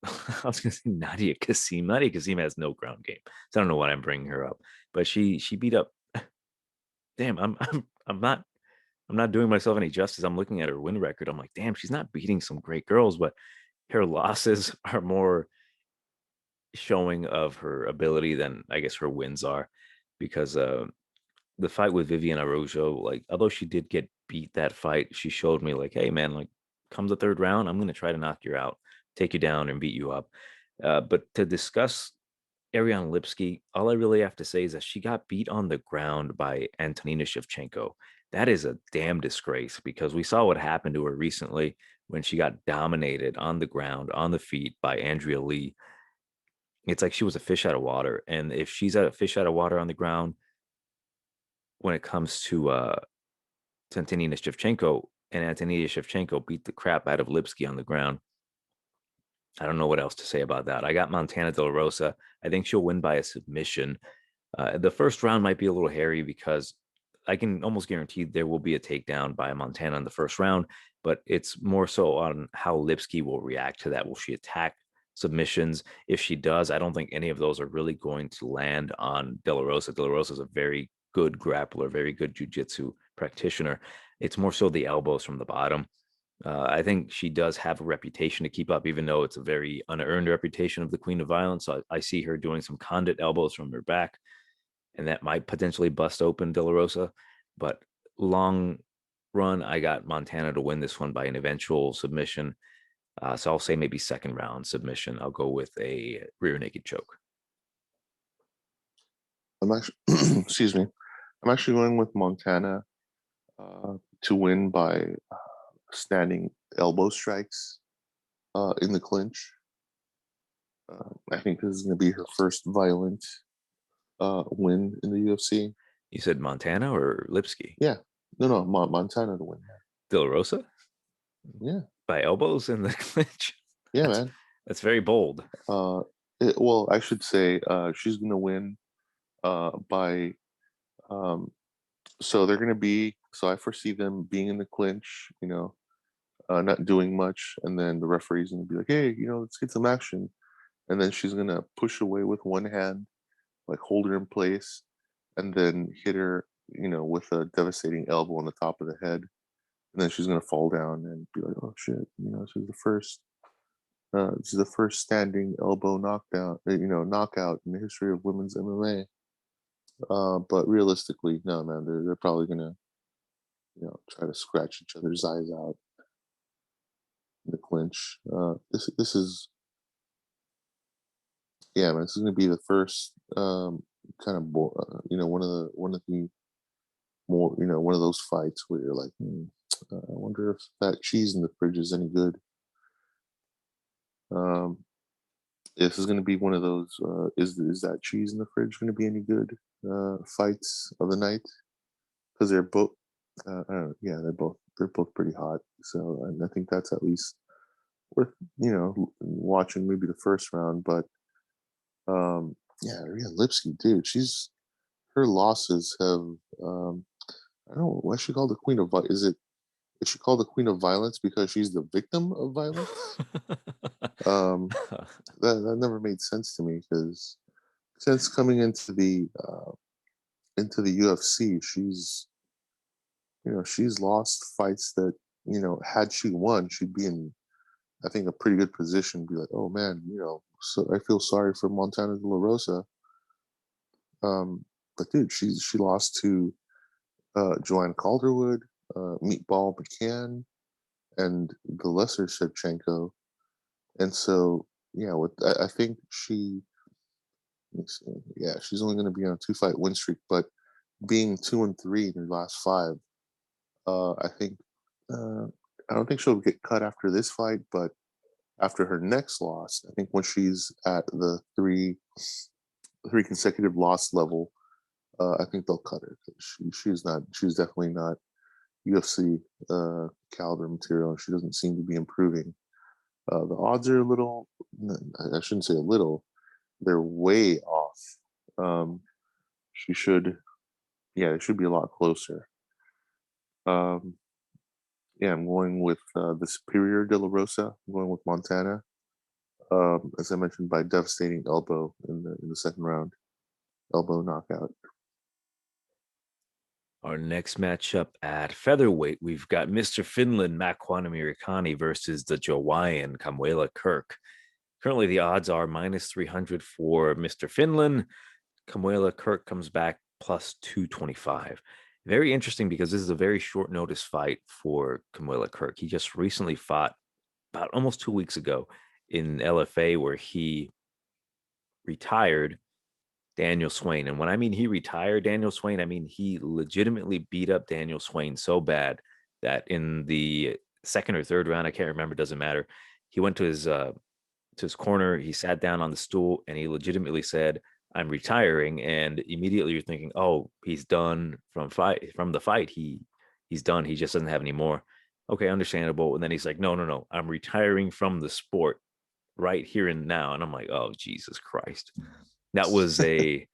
I was gonna say Nadia Kasim. Nadia Kasim has no ground game, so I don't know why I'm bringing her up. But she beat up. Damn, I'm not doing myself any justice. I'm looking at her win record. I'm like, damn, she's not beating some great girls, but her losses are more showing of her ability than I guess her wins are, because the fight with Vivian Arroyo, like, although she did get beat that fight, she showed me, like, hey man, like, come the third round, I'm gonna try to knock you out, take you down, and beat you up. But to discuss Ariane Lipski, all I really have to say is that she got beat on the ground by Antonina Shevchenko. That is a damn disgrace, because we saw what happened to her recently when she got dominated on the ground, on the feet by Andrea Lee. It's like she was a fish out of water. And if she's a fish out of water on the ground when it comes to Antonina Shevchenko, and Antonina Shevchenko beat the crap out of Lipski on the ground, I don't know what else to say about that. I got Montana De La Rosa. I think she'll win by a submission. The first round might be a little hairy because I can almost guarantee there will be a takedown by Montana in the first round, but it's more so on how Lipski will react to that. Will she attack submissions? If she does, I don't think any of those are really going to land on De La Rosa. De La Rosa is a very good grappler, very good jiu-jitsu practitioner. It's more so the elbows from the bottom. I think she does have a reputation to keep up, even though it's a very unearned reputation of the Queen of Violence. So I see her doing some condit elbows from her back, and that might potentially bust open De La Rosa. But long run, I got Montana to win this one by an eventual submission. So I'll say maybe second round submission. I'll go with a rear naked choke. I'm actually, excuse me, I'm actually going with Montana to win by standing elbow strikes in the clinch. I think this is going to be her first violent win in the UFC. You said Montana or Lipski? Yeah, no, Montana to win. De La Rosa? Yeah, by elbows in the clinch. Yeah, man. That's very bold. Well, I should say she's going to win by. So they're going to be. So I foresee them being in the clinch, not doing much, and then the referee's going to be like, "Hey, let's get some action," and then she's going to push away with one hand, like hold her in place, and then hit her, with a devastating elbow on the top of the head, and then she's going to fall down and be like, "Oh shit, this is the first." This is the first standing elbow knockdown, knockout in the history of women's MMA. But realistically, no, man, they're probably gonna, try to scratch each other's eyes out in the clinch. This is, yeah, man, this is gonna be the first kind of, one of the more, one of those fights where you're like, I wonder if that cheese in the fridge is any good. This is going to be one of those. Is that cheese in the fridge going to be any good? Fights of the night, because they're both. I don't know, yeah, they're both pretty hot. So and I think that's at least worth watching maybe the first round. But yeah, Lipski, dude, her losses have. I don't know why she called the Queen of. Is she called the Queen of Violence because she's the victim of violence? That never made sense to me, because since coming into the UFC, she's lost fights that, had she won, she'd be in, I think, a pretty good position. Be like, oh man, so I feel sorry for Montana De La Rosa. But dude, she lost to Joanne Calderwood, Meatball McCann, and the lesser Shevchenko. And so, yeah, I think she's only going to be on a 2-fight win streak, but being 2-3 in her last 5, I think I don't think she'll get cut after this fight, but after her next loss, I think when she's at the three consecutive loss level, I think they'll cut her. She's definitely not UFC caliber material, and she doesn't seem to be improving. The odds are a little, I shouldn't say a little, they're way off. It should be a lot closer. I'm going with the superior De La Rosa. I'm going with Montana. As I mentioned, by devastating elbow in the second round, elbow knockout. Our next matchup at featherweight, we've got Mr. Finland, Makwan Amirkhani versus the Jawaiian, Kamuela Kirk. Currently, the odds are -300 for Mr. Finland. Kamuela Kirk comes back +225. Very interesting, because this is a very short notice fight for Kamuela Kirk. He just recently fought about almost 2 weeks ago in LFA, where he retired Daniel Swain. And when I mean he retired Daniel Swain, I mean he legitimately beat up Daniel Swain so bad that in the second or third round, I can't remember, doesn't matter. He went to his corner, he sat down on the stool, and he legitimately said, "I'm retiring." And immediately you're thinking, "Oh, he's done from the fight. He's done. He just doesn't have any more." Okay, understandable. And then he's like, "No, no, no. I'm retiring from the sport right here and now." And I'm like, "Oh, Jesus Christ." That was a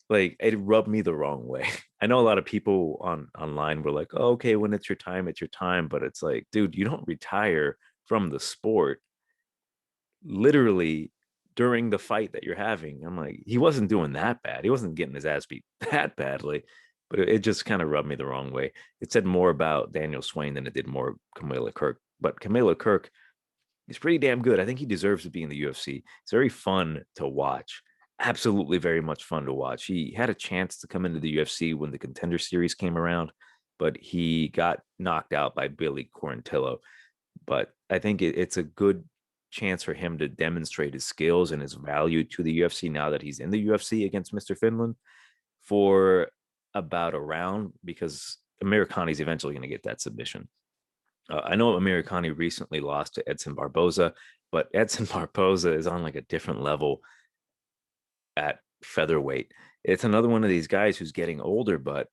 like it rubbed me the wrong way. I know a lot of people online were like, "Oh, okay, when it's your time, it's your time." But it's like, dude, you don't retire from the sport literally during the fight that you're having. I'm like, he wasn't doing that bad. He wasn't getting his ass beat that badly, but it just kind of rubbed me the wrong way. It said more about Daniel Swain than it did more Camilla Kirk. But Camilla Kirk is pretty damn good. I think he deserves to be in the UFC. It's very fun to watch. Absolutely very much fun to watch. He had a chance to come into the UFC when the Contender Series came around, but he got knocked out by Billy Quarantillo. But I think it's a good chance for him to demonstrate his skills and his value to the UFC now that he's in the UFC against Mr. Finland for about a round, because Amirkhani's eventually going to get that submission. I know Amirkhani recently lost to Edson Barboza, but Edson Barboza is on like a different level at featherweight. It's another one of these guys who's getting older, but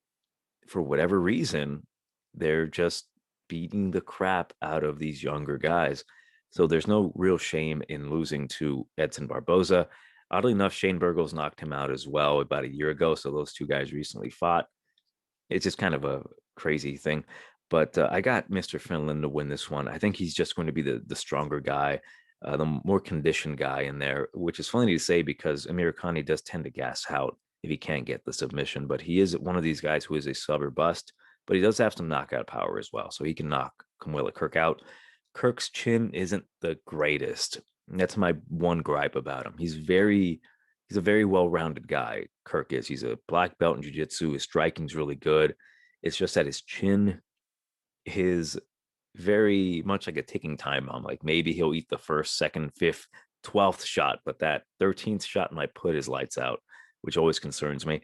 for whatever reason, they're just beating the crap out of these younger guys. So there's no real shame in losing to Edson Barboza. Oddly enough, Shane Burgos knocked him out as well about a year ago. So those two guys recently fought. It's just kind of a crazy thing. But I got Mr. Finland to win this one. I think he's just going to be the stronger guy, the more conditioned guy in there, which is funny to say because Amirkhani does tend to gas out if he can't get the submission. But he is one of these guys who is a sub or bust, but he does have some knockout power as well. So he can knock Camilla Kirk out. Kirk's chin isn't the greatest. That's my one gripe about him. He's a very well-rounded guy. Kirk is. He's a black belt in jiu-jitsu. His striking's really good. It's just that his chin is very much like a ticking time bomb. Like maybe he'll eat the first, second, fifth, 12th shot, but that 13th shot might put his lights out, which always concerns me.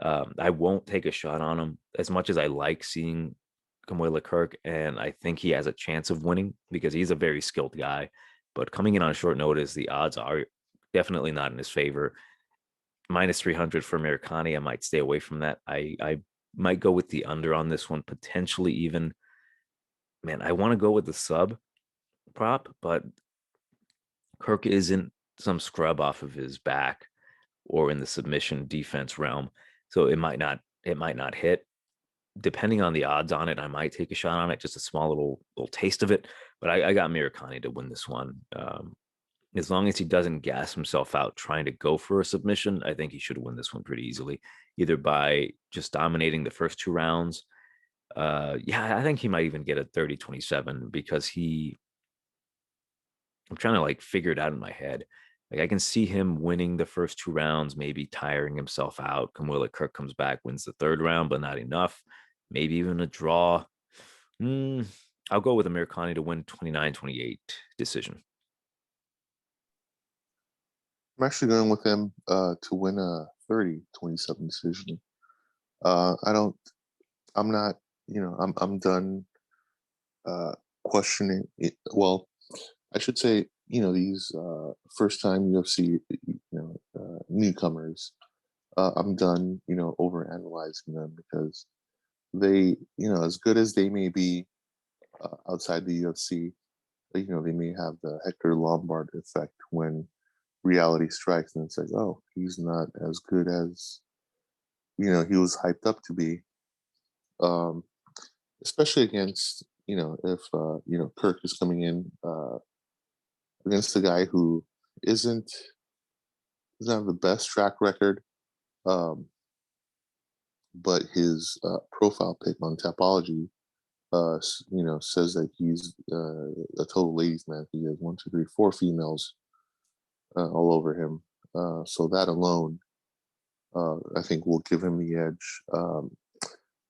I won't take a shot on him as much as I like seeing Kamuela Kirk, and I think he has a chance of winning because he's a very skilled guy. But coming in on short notice, the odds are definitely not in his favor. Minus 300 for Amirkhani. I might stay away from that. I might go with the under on this one, potentially even. Man, I want to go with the sub prop, but Kirk isn't some scrub off of his back or in the submission defense realm. So it might not hit. Depending on the odds on it, I might take a shot on it, just a small little taste of it. But I got Amirkhani to win this one. As long as he doesn't gas himself out trying to go for a submission, I think he should win this one pretty easily, either by just dominating the first two rounds. Yeah, I think he might even get a 30-27 because I'm trying to like figure it out in my head. Like I can see him winning the first two rounds, maybe tiring himself out. Camilla Kirk comes back, wins the third round, but not enough. Maybe even a draw. Mm, I'll go with Amir Khani to win 29-28 decision. I'm actually going with him to win a 30-27 decision. I don't. I'm not. I'm done questioning it. Well, I should say, these first time UFC, newcomers. I'm done, over analyzing them because they, as good as they may be outside the UFC, they may have the Hector Lombard effect when reality strikes and it's like, oh, he's not as good as, he was hyped up to be. Um, Especially against, if, Kirk is coming in against a guy who isn't doesn't have the best track record, um, but his profile pic on Tapology, says that he's a total ladies' man. He has one, two, three, four females all over him. So that alone, I think, will give him the edge.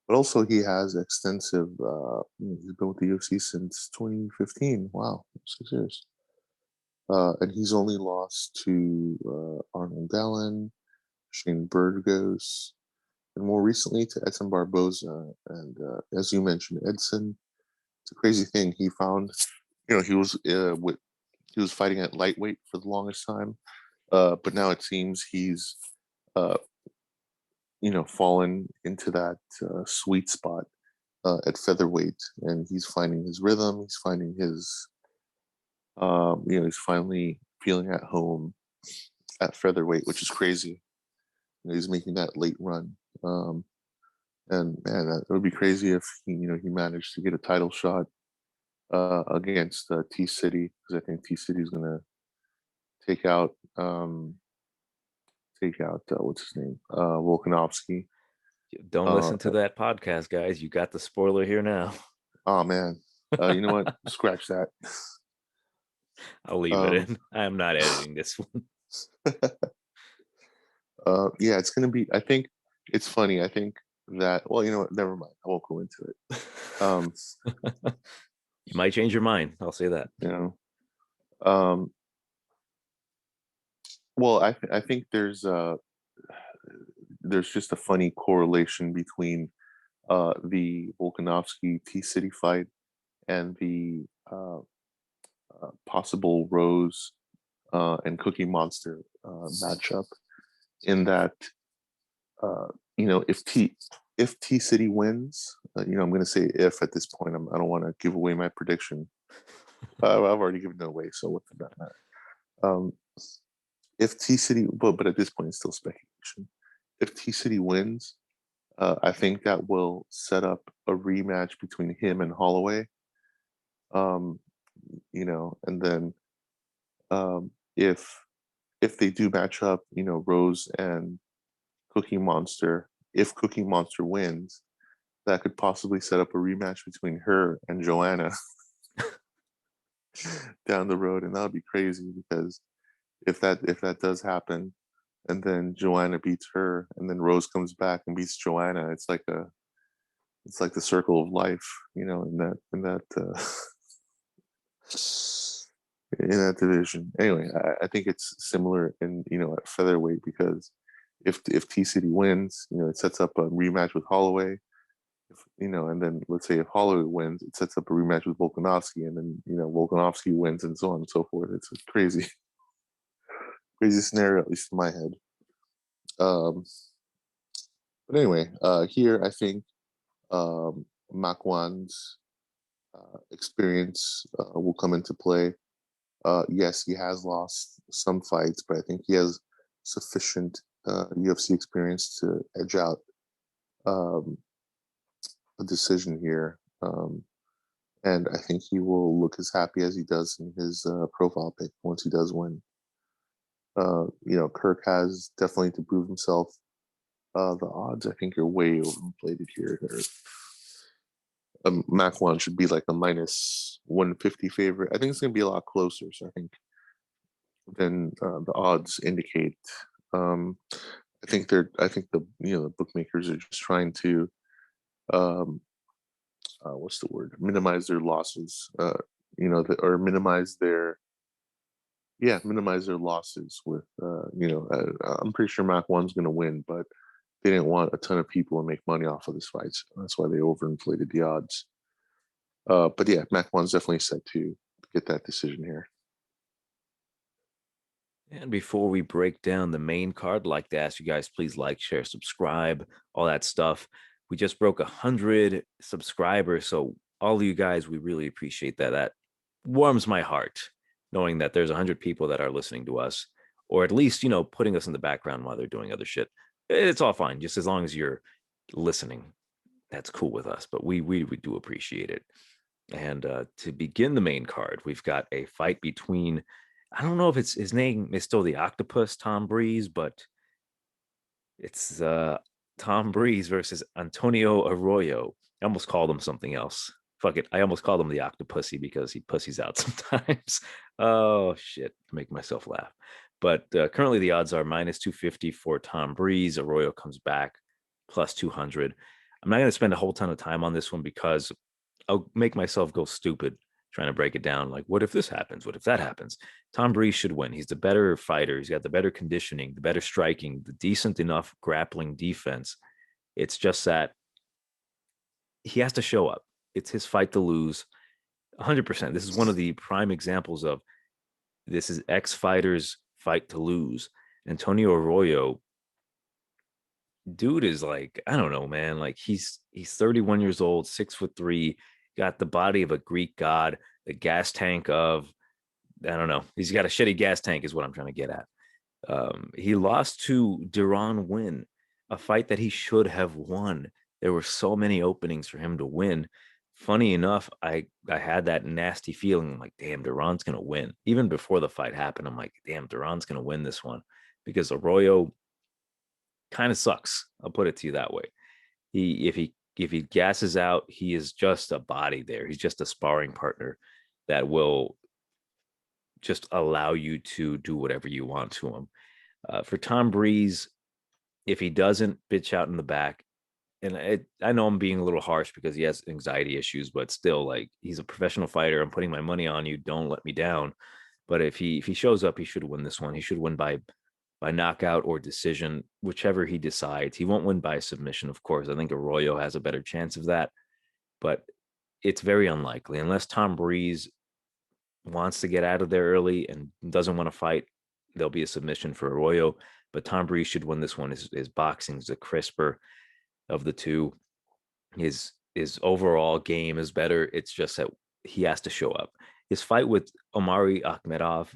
But also, he has extensive. He's been with the UFC since 2015. Wow, 6 years. And he's only lost to Arnold Allen, Shane Burgos, and more recently to Edson Barboza. And as you mentioned, Edson it's a crazy thing. He found, he was he was fighting at lightweight for the longest time, but now it seems he's uh, fallen into that sweet spot at featherweight, and he's finding his rhythm. He's finding his, he's finally feeling at home at featherweight, which is crazy. He's making that late run, and man, that would be crazy if he managed to get a title shot against T City, because I think T City is gonna take out what's his name, Volkanovski. Don't listen to that podcast, guys. You got the spoiler here now. Oh man, you know what? Scratch that. I'll leave it in. I'm not editing this one. Yeah, it's gonna be. I think it's funny. I think that. Well, you know what? Never mind. I won't go into it. You might change your mind. I'll say that. Well, I think there's just a funny correlation between the Volkanovski T City fight and the possible Rose and Cookie Monster matchup. In that, if T City wins, I'm going to say if at this point. I don't want to give away my prediction. I've already given it away, so what does that matter? If T City, but at this point, it's still speculation. If T City wins, I think that will set up a rematch between him and Holloway. And then if they do match up, Rose and Cookie Monster, if Cookie Monster wins, that could possibly set up a rematch between her and Joanna down the road, and that would be crazy, because if that does happen, and then Joanna beats her, and then Rose comes back and beats Joanna, it's like the circle of life, in that in that division. Anyway, I think it's similar in at featherweight, because if T City wins, it sets up a rematch with Holloway. And then let's say if Holloway wins, it sets up a rematch with Volkanovski, and then Volkanovski wins, and so on and so forth. It's a crazy scenario, at least in my head. But anyway, here I think Makwan's experience will come into play. Yes, he has lost some fights, but I think he has sufficient UFC experience to edge out a decision here. And I think he will look as happy as he does in his profile pic once he does win. Kirk has definitely to prove himself. The odds, I think, are way overinflated here. Makwan should be like a minus 150 favorite. I think it's going to be a lot closer. So I think than the odds indicate. I think the bookmakers are just trying to what's the word? Minimize their losses. Or minimize their losses with I'm pretty sure Makwan's going to win, but they didn't want a ton of people to make money off of this fight, so that's why they overinflated the odds. But yeah, Makwan's definitely set to get that decision here. And before we break down the main card, I'd like to ask you guys, please like, share, subscribe, all that stuff. We just broke 100 subscribers, so all of you guys, we really appreciate that. That warms my heart, knowing that there's 100 people that are listening to us, or at least, putting us in the background while they're doing other shit. It's all fine, just as long as you're listening. That's cool with us, but we do appreciate it. And to begin the main card, we've got a fight between, I don't know if it's his name is still the Octopus, Tom Breeze, but it's Tom Breeze versus Antonio Arroyo. I almost called him something else. Fuck it. I almost called him the Octopussy because he pussies out sometimes. Oh, shit. To make myself laugh. But currently the odds are minus 250 for Tom Breeze. Arroyo comes back plus 200. I'm not going to spend a whole ton of time on this one because I'll make myself go stupid trying to break it down. Like, what if this happens? What if that happens? Tom Breeze should win. He's the better fighter. He's got the better conditioning, the better striking, the decent enough grappling defense. It's just that he has to show up. it's his fight to lose. 100%. This is one of the prime examples of this is ex-fighters fight to lose. Antonio Arroyo, dude is like, I don't know, man. Like he's 31 years old, 6'3", got the body of a Greek god, the gas tank of, I don't know. He's got a shitty gas tank, is what I'm trying to get at. He lost to Duran Win, a fight that he should have won. There were so many openings for him to win. Funny enough, I had that nasty feeling like, damn, Duran's gonna win. Even before the fight happened, I'm like, damn, Duran's gonna win this one because Arroyo kind of sucks. I'll put it to you that way. If he gasses out, he is just a body there. He's just a sparring partner that will just allow you to do whatever you want to him. For Tom Breeze, if he doesn't bitch out in the back, and I know I'm being a little harsh because he has anxiety issues, but still, like, he's a professional fighter. I'm putting my money on you. Don't let me down. But if he shows up, he should win this one. He should win by knockout or decision, whichever he decides. He won't win by submission, of course. I think Arroyo has a better chance of that, but it's very unlikely unless Tom Breeze wants to get out of there early and doesn't want to fight. There'll be a submission for Arroyo, but Tom Breeze should win this one. His boxing is the crisper of the two. His overall game is better. It's just that he has to show up. His fight with Omari Akhmedov,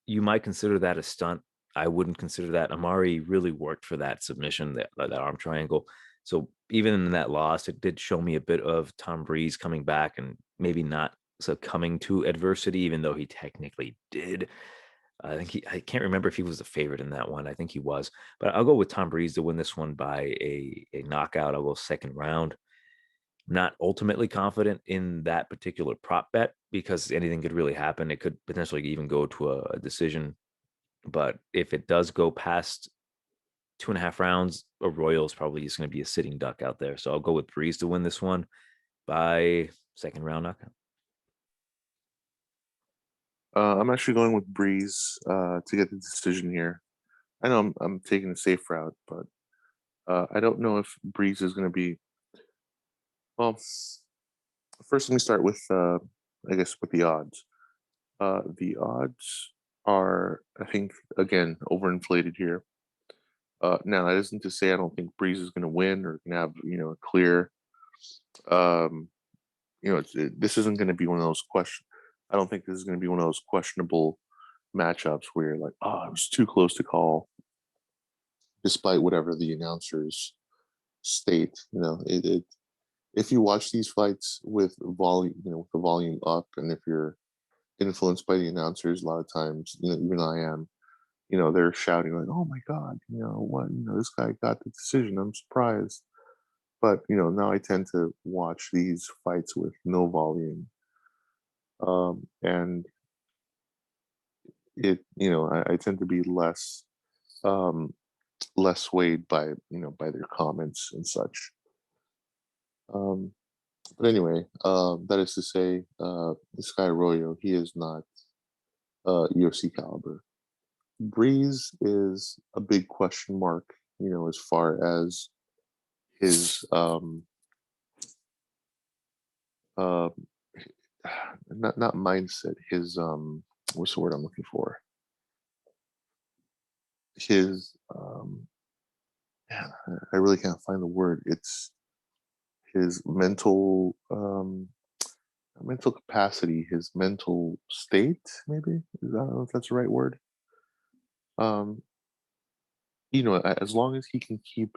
you might consider that a stunt. I wouldn't consider that. Omari really worked for that submission, that arm triangle. So even in that loss, it did show me a bit of Tom Breeze coming back and maybe not succumbing to adversity, even though he technically did. I can't remember if he was the favorite in that one. I think he was, but I'll go with Tom Breeze to win this one by a knockout. I'll go second round. Not ultimately confident in that particular prop bet because anything could really happen. It could potentially even go to a decision. But if it does go past 2.5 rounds, Arroyo is probably just going to be a sitting duck out there. So I'll go with Breeze to win this one by second round knockout. I'm actually going with Breeze to get the decision here. I know I'm taking the safe route, but I don't know if Breeze is going to be. Well, first let me start with I guess with the odds. The odds are, I think, again, overinflated here. Now that isn't to say I don't think Breeze is going to win or going to have a clear. This isn't going to be one of those questions. I don't think this is going to be one of those questionable matchups where you're like, oh, it was too close to call, despite whatever the announcers state. If you watch these fights with volume, with the volume up, and if you're influenced by the announcers, a lot of times, even I am, they're shouting like, "Oh my God, what? This guy got the decision. I'm surprised." But now I tend to watch these fights with no volume, and I tend to be less swayed by by their comments and such. But anyway, that is to say, this guy Arroyo, he is not UFC caliber. Breeze is a big question mark, as far as his uh, not mindset, his what's the word I'm looking for? His I really can't find the word. It's his mental capacity, his mental state, maybe. I don't know if that's the right word. Um, as long as he can keep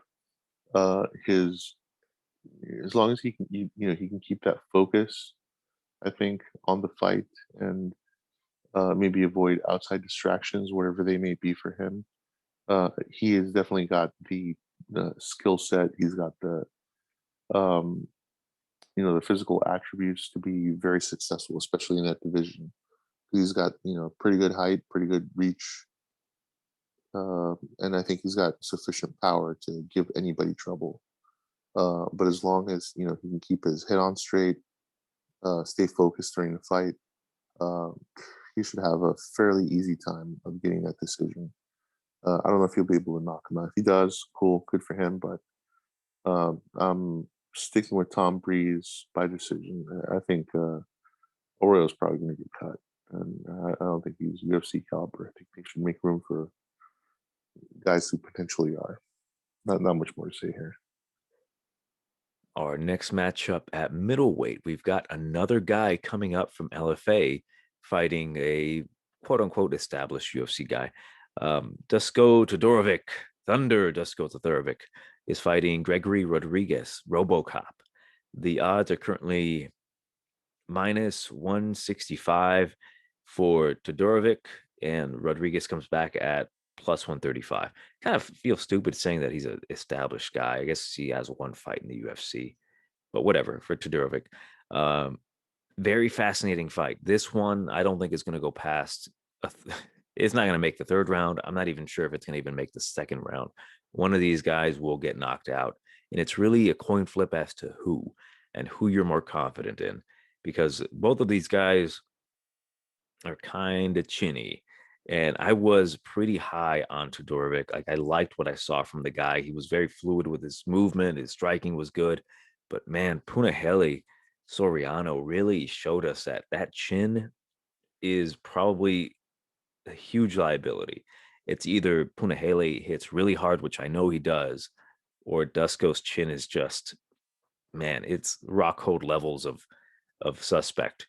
his, as long as he can, he can keep that focus, I think, on the fight and maybe avoid outside distractions, wherever they may be for him. He has definitely got the skill set. He's got um, the physical attributes to be very successful, especially in that division. He's got pretty good height, pretty good reach, and I think he's got sufficient power to give anybody trouble. But as long as he can keep his head on straight, stay focused during the fight, he should have a fairly easy time of getting that decision. I don't know if he'll be able to knock him out. If he does, cool, good for him. But I'm sticking with Tom Breeze by decision. I think Arroyo's probably going to get cut, and I don't think he's UFC caliber. I think they should make room for guys who potentially are. Not much more to say here. Our next matchup at middleweight, we've got another guy coming up from LFA fighting a quote unquote established UFC guy. Dusko Todorovic, Thunder Dusko Todorovic, is fighting Gregory Rodrigues, Robocop. The odds are currently minus 165 for Todorovic, and Rodrigues comes back at plus 135. Kind of feel stupid saying that he's an established guy. I guess he has one fight in the UFC, but whatever for Todorovic. Very fascinating fight. This one, I don't think is going to go past. It's not going to make the third round. I'm not even sure if it's going to even make the second round. One of these guys will get knocked out, and it's really a coin flip as to who and who you're more confident in, because both of these guys are kind of chinny. And I was pretty high on Todorovic. Like I liked what I saw from the guy. He was very fluid with his movement. His striking was good. But man, Punahele Soriano really showed us that that chin is probably a huge liability. It's either Punahele hits really hard, which I know he does, or Dusko's chin is just, man, it's rock hold levels of suspect.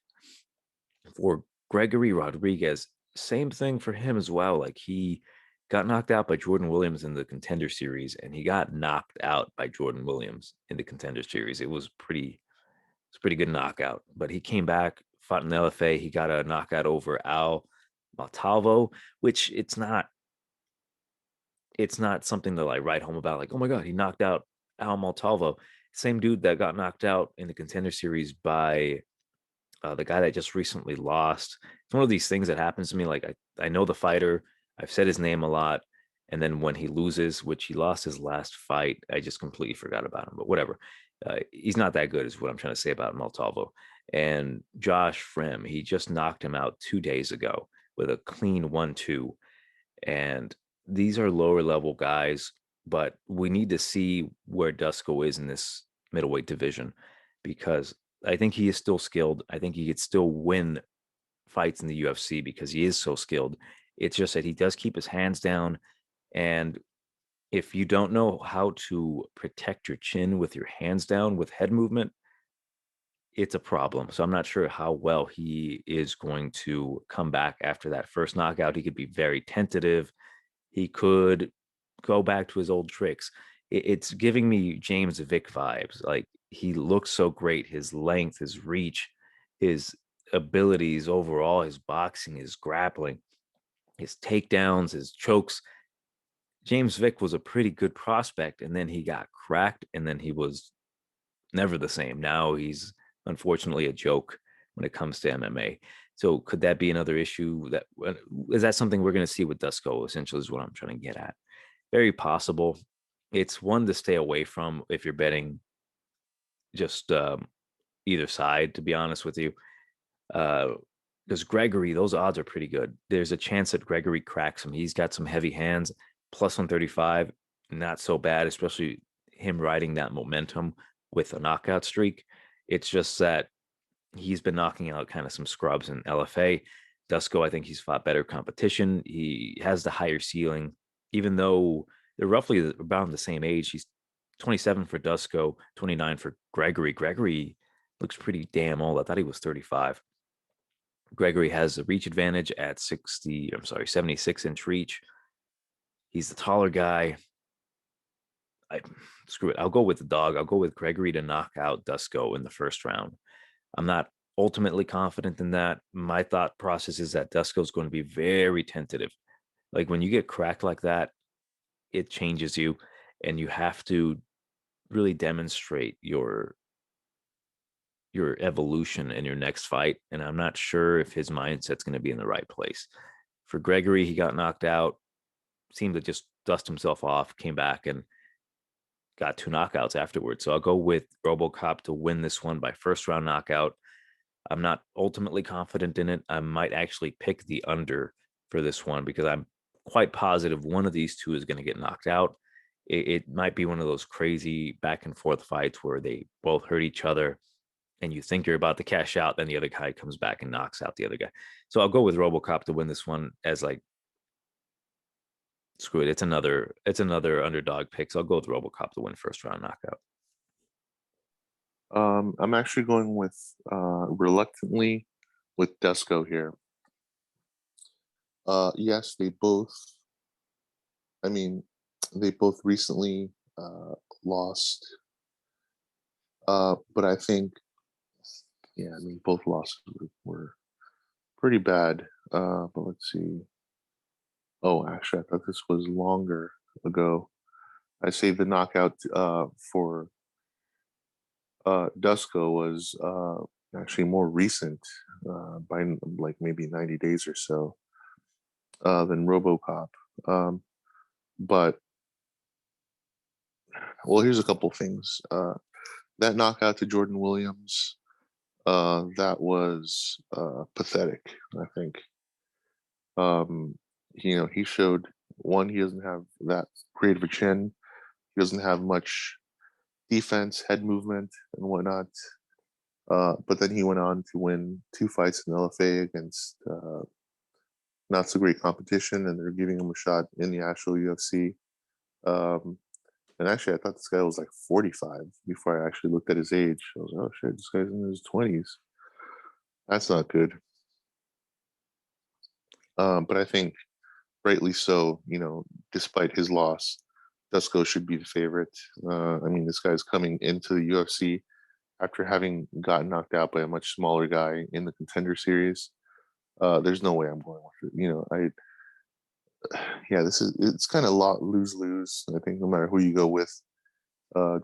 For Gregory Rodrigues, same thing for him as well. Like he got knocked out by Jordan Williams in the Contender Series, and he got knocked out by Jordan Williams in the Contender Series. It's a pretty good knockout. But he came back, fought in the LFA. He got a knockout over Al Montalvo, which it's not something to like write home about. Like, oh my god, he knocked out Al Montalvo, same dude that got knocked out in the Contender Series by the guy that just recently lost. It's one of these things that happens to me. Like I know the fighter, I've said his name a lot, and then when he loses, which he lost his last fight, I just completely forgot about him. But whatever, he's not that good, is what I'm trying to say about Montalvo. And Josh Frem, he just knocked him out 2 days ago with a clean 1-2. And these are lower level guys, but we need to see where Dusko is in this middleweight division, because I think he is still skilled. I think he could still win fights in the UFC because he is so skilled. It's just that he does keep his hands down. And if you don't know how to protect your chin with your hands down with head movement, it's a problem. So I'm not sure how well he is going to come back after that first knockout. He could be very tentative. He could go back to his old tricks. It's giving me James Vick vibes. Like he looks so great, his length, his reach, his abilities overall, his boxing, his grappling, his takedowns, his chokes. James Vick was a pretty good prospect, and then he got cracked, and then he was never the same. Now he's unfortunately a joke when it comes to MMA. So could that be another issue? That is that something we're going to see with Dusko? Essentially, is what I'm trying to get at. Very possible. It's one to stay away from if you're betting just either side. To be honest with you, because Gregory, those odds are pretty good. There's a chance that Gregory cracks him. He's got some heavy hands. Plus 135, not so bad, especially him riding that momentum with a knockout streak. It's just that he's been knocking out kind of some scrubs in LFA. Dusko, I think he's fought better competition. He has the higher ceiling, even though they're roughly about the same age. He's 27 for Dusko, 29 for Gregory. Gregory looks pretty damn old. I thought he was 35. Gregory has a reach advantage at 76-inch reach. He's the taller guy. Screw it. I'll go with the dog. I'll go with Gregory to knock out Dusko in the first round. I'm not ultimately confident in that. My thought process is that Dusko is going to be very tentative. Like when you get cracked like that, it changes you, and you have to really demonstrate your evolution in your next fight. And I'm not sure if his mindset's going to be in the right place. For Gregory, he got knocked out, seemed to just dust himself off, came back and got 2 knockouts afterwards. So I'll go with RoboCop to win this one by first round knockout. I'm not ultimately confident in it. I might actually pick the under for this one because I'm quite positive one of these two is going to get knocked out. it might be one of those crazy back and forth fights where they both hurt each other and you think you're about to cash out, then the other guy comes back and knocks out the other guy. So I'll go with RoboCop to win this one as like screw it. It's another underdog pick. So I'll go with RoboCop to win first round knockout. I'm actually going with reluctantly with Dusko here. Yes, they both. I mean, they both recently lost, but I think, yeah, I mean, both losses were pretty bad. But let's see. Oh, actually, I thought this was longer ago. I say the knockout for Dusko was actually more recent, by like maybe 90 days or so, than RoboCop. But well, here's a couple things. That knockout to Jordan Williams, that was pathetic. I think. He showed, one, he doesn't have that great of a chin. He doesn't have much defense, head movement, and whatnot. But then he went on to win 2 fights in LFA against not so great competition, and they're giving him a shot in the actual UFC. And actually, I thought this guy was like 45 before I actually looked at his age. I was like, oh shit, this guy's in his 20s. That's not good. But I think rightly so, despite his loss, Dusko should be the favorite. I mean, this guy's coming into the UFC after having gotten knocked out by a much smaller guy in the Contender Series. There's no way I'm going with it. It's kind of lose-lose. I think no matter who you go with,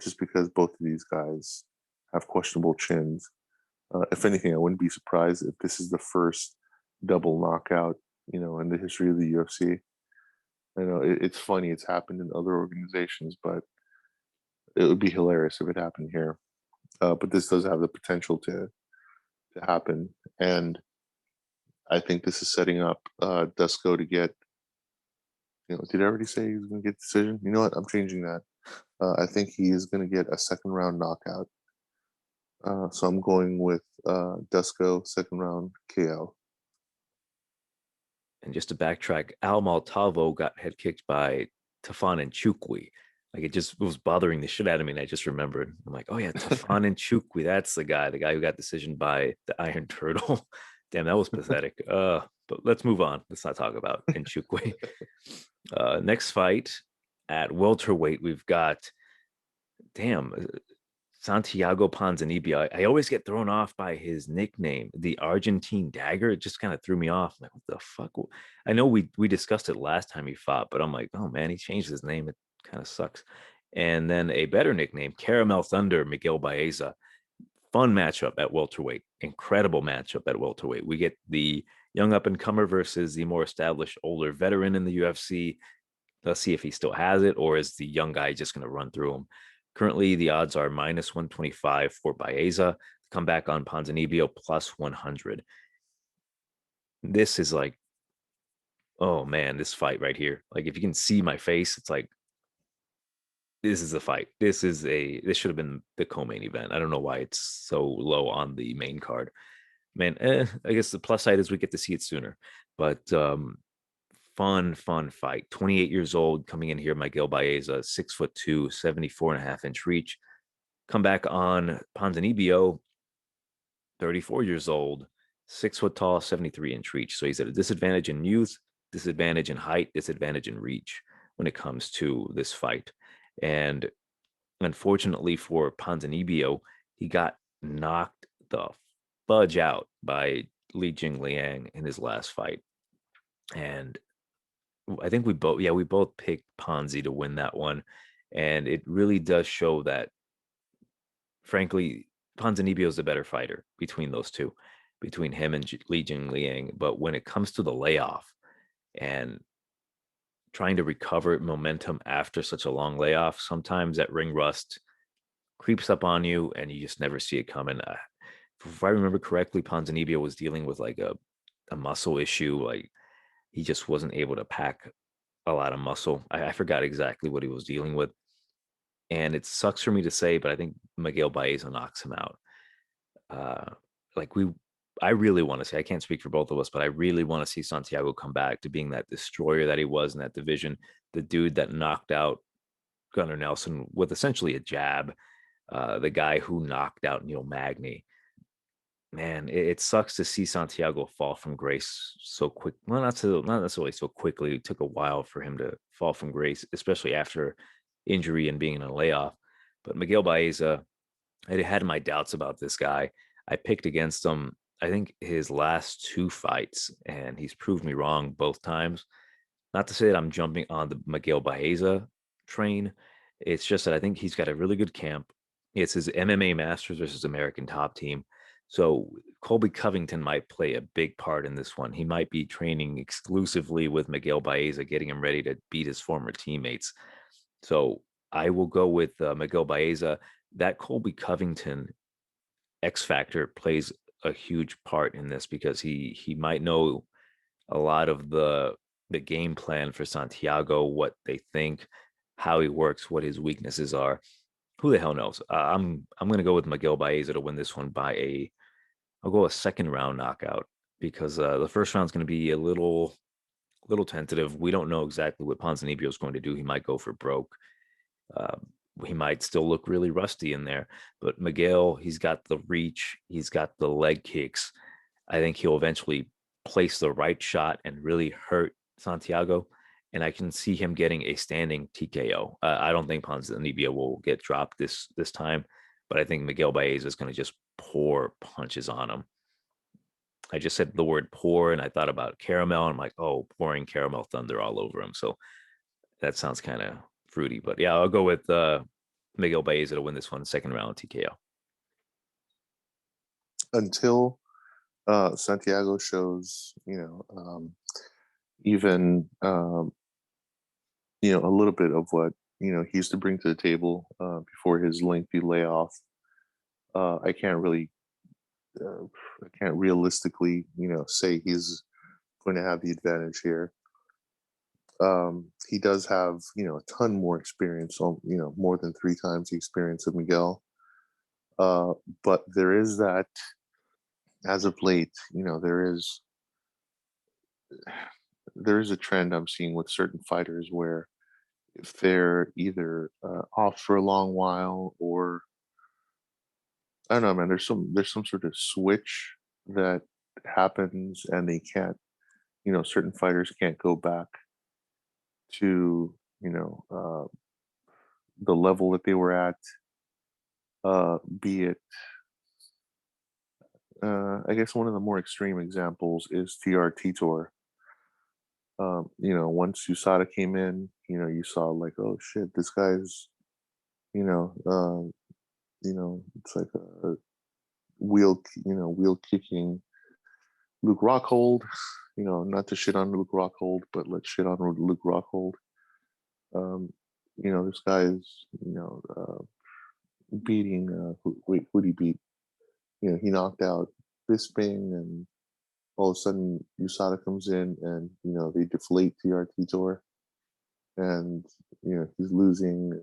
just because both of these guys have questionable chins. If anything, I wouldn't be surprised if this is the first double knockout, in the history of the UFC. I know it's funny, it's happened in other organizations, but it would be hilarious if it happened here. But this does have the potential to happen, and I think this is setting up Dusko to get. Did I already say he was going to get decision? You know what? I'm changing that. I think he is going to get a second round knockout. So I'm going with Dusko second round KO. And just to backtrack, Al Maltavo got head kicked by Tafan and Chukwi. Like it just was bothering the shit out of me. And I just remembered. I'm like, oh yeah, Tafan and Chukwi. That's the guy who got decision by the Iron Turtle. Damn, that was pathetic. But let's move on. Let's not talk about Nchukwi. Next fight at welterweight, we've got Santiago Ponzinibio. I always get thrown off by his nickname, the Argentine Dagger. It just kind of threw me off. I'm like, what the fuck? I know we discussed it last time he fought, but I'm like, oh man, he changed his name. It kind of sucks. And then a better nickname, Caramel Thunder, Miguel Baeza. Fun matchup at welterweight. Incredible matchup at welterweight. We get the young up and comer versus the more established older veteran in the UFC. Let's see if he still has it, or is the young guy just going to run through him? Currently, the odds are minus 125 for Baeza. Come back on Ponzinibio plus 100. This is like, oh man, this fight right here. Like if you can see my face, it's like, this is a fight. This should have been the co-main event. I don't know why it's so low on the main card. Man, I guess the plus side is we get to see it sooner. But fun fight. 28 years old coming in here. Miguel Baeza, 6'2", 74.5-inch reach. Come back on Ponzinibio, 34 years old, 6 foot tall, 73-inch reach. So he's at a disadvantage in youth, disadvantage in height, disadvantage in reach when it comes to this fight. And unfortunately for Ponzinibio, he got knocked the fudge out by Li Jingliang in his last fight. And I think we both picked Ponzi to win that one. And it really does show that, frankly, Ponzinibio is the better fighter between those two, between him and Li Jingliang. But when it comes to the layoff and trying to recover momentum after such a long layoff, sometimes that ring rust creeps up on you and you just never see it coming. If I remember correctly, Ponzinibio was dealing with like a muscle issue. Like he just wasn't able to pack a lot of muscle. I forgot exactly what he was dealing with. And it sucks for me to say, but I think Miguel Baeza knocks him out. Uh, like we, I really want to see. I can't speak for both of us, but I really want to see Santiago come back to being that destroyer that he was in that division. The dude that knocked out Gunnar Nelson with essentially a jab. The guy who knocked out Neil Magny. Man, it sucks to see Santiago fall from grace so quick. Well, not necessarily so quickly. It took a while for him to fall from grace, especially after injury and being in a layoff. But Miguel Baeza, I had my doubts about this guy. I picked against him, I think, his last two fights, and he's proved me wrong both times. Not to say that I'm jumping on the Miguel Baeza train. It's just that I think he's got a really good camp. It's his MMA Masters versus American Top Team. So Colby Covington might play a big part in this one. He might be training exclusively with Miguel Baeza, getting him ready to beat his former teammates. So I will go with Miguel Baeza. That Colby Covington X factor plays a huge part in this because he might know a lot of the game plan for Santiago, what they think, how he works, what his weaknesses are. Who the hell knows? I'm gonna go with Miguel Baeza to win this one by I'll go a second round knockout because the first round's going to be a little tentative. We don't know exactly what Ponzinibio is going to do. He might go for broke. Uh, he might still look really rusty in there, but Miguel, he's got the reach, he's got the leg kicks. I think he'll eventually place the right shot and really hurt Santiago. And I can see him getting a standing TKO. I don't think Ponzinibbio will get dropped this time, but I think Miguel Baez is going to just pour punches on him. I just said the word pour, and I thought about caramel. And I'm like, oh, pouring caramel thunder all over him. So that sounds kind of fruity, but yeah, I'll go with Miguel Baez to win this one, second round TKO. Until Santiago shows, even a little bit of what he used to bring to the table before his lengthy layoff. I can't really, I can't realistically, say he's going to have the advantage here. He does have, a ton more experience, more than 3 times the experience of Miguel. But there is that, as of late, there is a trend I'm seeing with certain fighters where if they're either off for a long while, or I don't know, man, there's some sort of switch that happens, and they can't, certain fighters can't go back to the level that they were at, be it I guess one of the more extreme examples is TRT Tour. Once USADA came in, you saw like, oh shit, this guy's, it's like a wheel kicking Luke Rockhold. Not to shit on Luke Rockhold, but let's shit on Luke Rockhold. This guy's, beating. Who did he beat? He knocked out Bisping, and all of a sudden USADA comes in, and they deflate TRT Tour, and he's losing.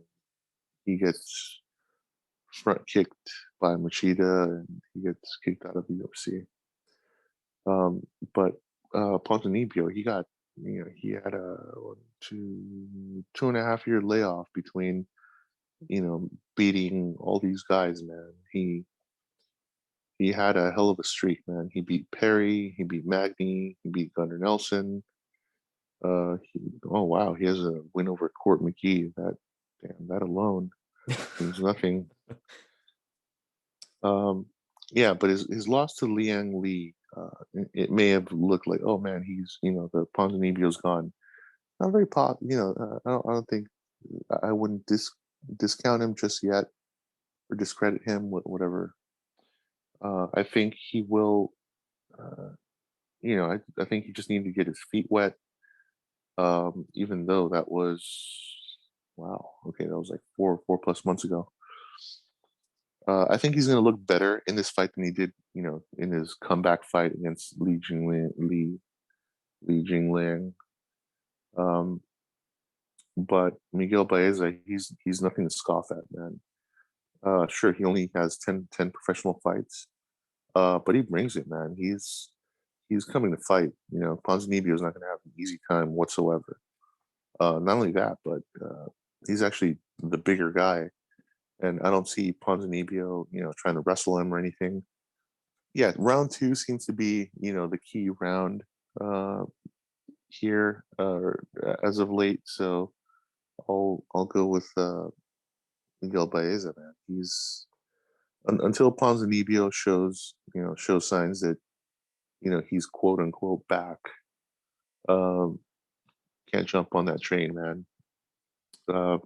He gets front kicked by Machida, and he gets kicked out of the UFC. But Ponzinibio, he got, he had a 2.5 year layoff between, beating all these guys, man. He had a hell of a streak, man. He beat Perry, he beat Magny, he beat Gunnar Nelson. Oh wow, he has a win over Court McGee. That alone means nothing. Yeah, but his loss to Liang Li, it may have looked like, oh man, he's, the Ponzinibio's gone. Not very I don't think, I wouldn't discount him just yet, or discredit him, whatever. I think he will. I think he just needed to get his feet wet. Even though that was, wow, okay, that was like 4+ months ago. I think he's going to look better in this fight than he did, in his comeback fight against Li Jingliang. but Miguel Baeza, he's nothing to scoff at, man. Sure, he only has 10 professional fights, but he brings it, man. He's coming to fight. You know, Ponzinibio is not going to have an easy time whatsoever. Not only that, but he's actually the bigger guy, and I don't see Ponzinibio, trying to wrestle him or anything. Yeah, round two seems to be, the key round uh, here as of late. So I'll go with Miguel Baeza, man. He's until Ponzinibbio shows signs that he's quote unquote back. Um, can't jump on that train, man. Uh,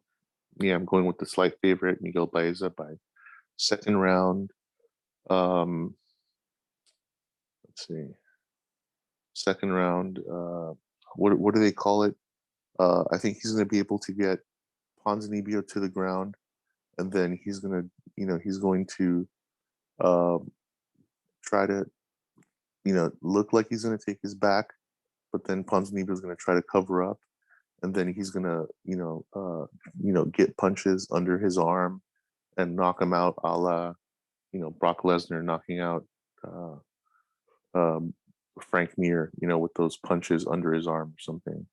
yeah, I'm going with the slight favorite, Miguel Baeza, by second round. Um, let's see, second round. What do they call it? I think he's going to be able to get Ponzinibbio to the ground, and then he's going to um, try to look like he's going to take his back, but then Ponzinibbio is going to try to cover up, and then he's going to get punches under his arm and knock him out, a la Brock Lesnar knocking out uh, um, Frank Mir, with those punches under his arm or something.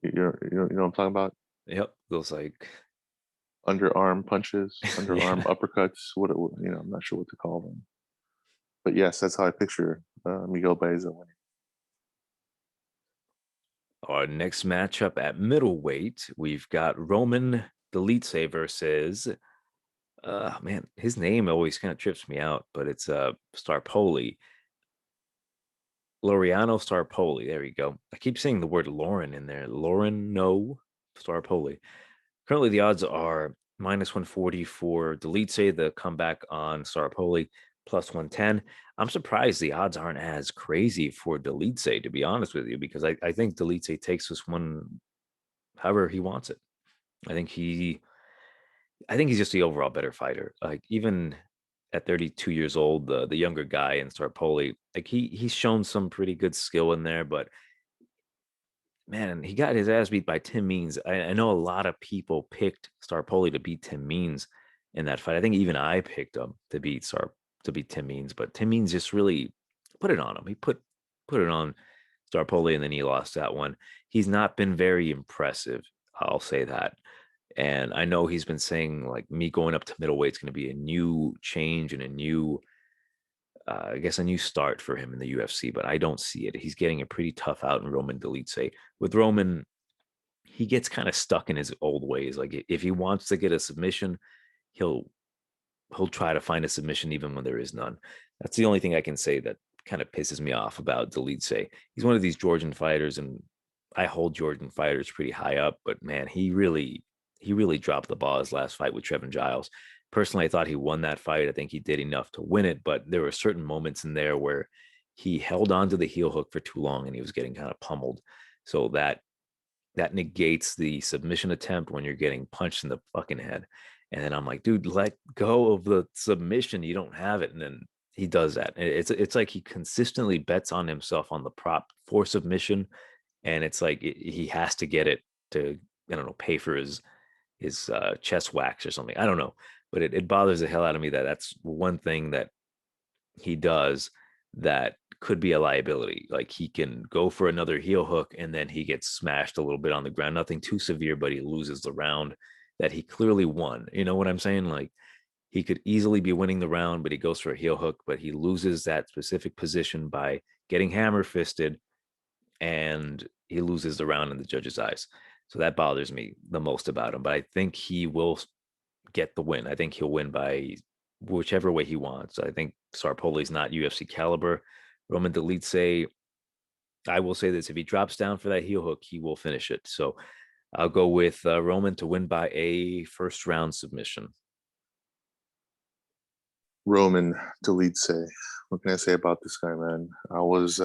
You know what I'm talking about? Yep, those like Underarm punches, underarm yeah. uppercuts. I'm not sure what to call them. But yes, that's how I picture Miguel Baeza winning. Our next matchup at middleweight, we've got Roman Dolidze versus man, his name always kind of trips me out, but it's Staropoli. Laureano Staropoli. There you go. I keep saying the word Lauren in there. Lauren no Staropoli. Currently the odds are minus 140 for Dolidze, the comeback on Staropoli, plus 110. I'm surprised the odds aren't as crazy for Dolidze, to be honest with you, because I think Dolidze takes this one however he wants it. I think he I think he's just the overall better fighter. Like even at 32 years old, the younger guy in Starpoli, like he's shown some pretty good skill in there, but man, he got his ass beat by Tim Means. I know a lot of people picked Starpoli to beat Tim Means in that fight. I think even I picked him to beat Tim Means, but Tim Means just really put it on him. He put it on Starpoli, and then he lost that one. He's not been very impressive. I'll say that. And I know he's been saying like me going up to middleweight is going to be a new change and a new, I guess, a new start for him in the UFC. But I don't see it. He's getting a pretty tough out in Roman Dolidze. With Roman, he gets kind of stuck in his old ways. Like if he wants to get a submission, he'll he'll try to find a submission even when there is none. That's the only thing I can say that kind of pisses me off about Dolidze. He's one of these Georgian fighters, and I hold Georgian fighters pretty high up, but man, he really dropped the ball his last fight with Trevin Giles. Personally, I thought he won that fight. I think he did enough to win it, but there were certain moments in there where he held on to the heel hook for too long and he was getting kind of pummeled. So that negates the submission attempt when you're getting punched in the fucking head. And then I'm like, dude, let go of the submission. You don't have it. And then he does that. It's like he consistently bets on himself on the prop for submission, and it's like he has to get it to, I don't know, pay for his chest wax or something. I don't know, but it bothers the hell out of me that that's one thing that he does that could be a liability. Like he can go for another heel hook and then he gets smashed a little bit on the ground. Nothing too severe, but he loses the round that he clearly won. You know what I'm saying? Like he could easily be winning the round, but he goes for a heel hook, but he loses that specific position by getting hammer fisted, and he loses the round in the judge's eyes. So that bothers me the most about him. But I think he will get the win. I think he'll win by whichever way he wants. I think Sarpoli's not UFC caliber. Roman Dolidze, I will say this: if he drops down for that heel hook, he will finish it. So I'll go with Roman to win by a first round submission. Roman Dolidze. What can I say about this guy, man? I was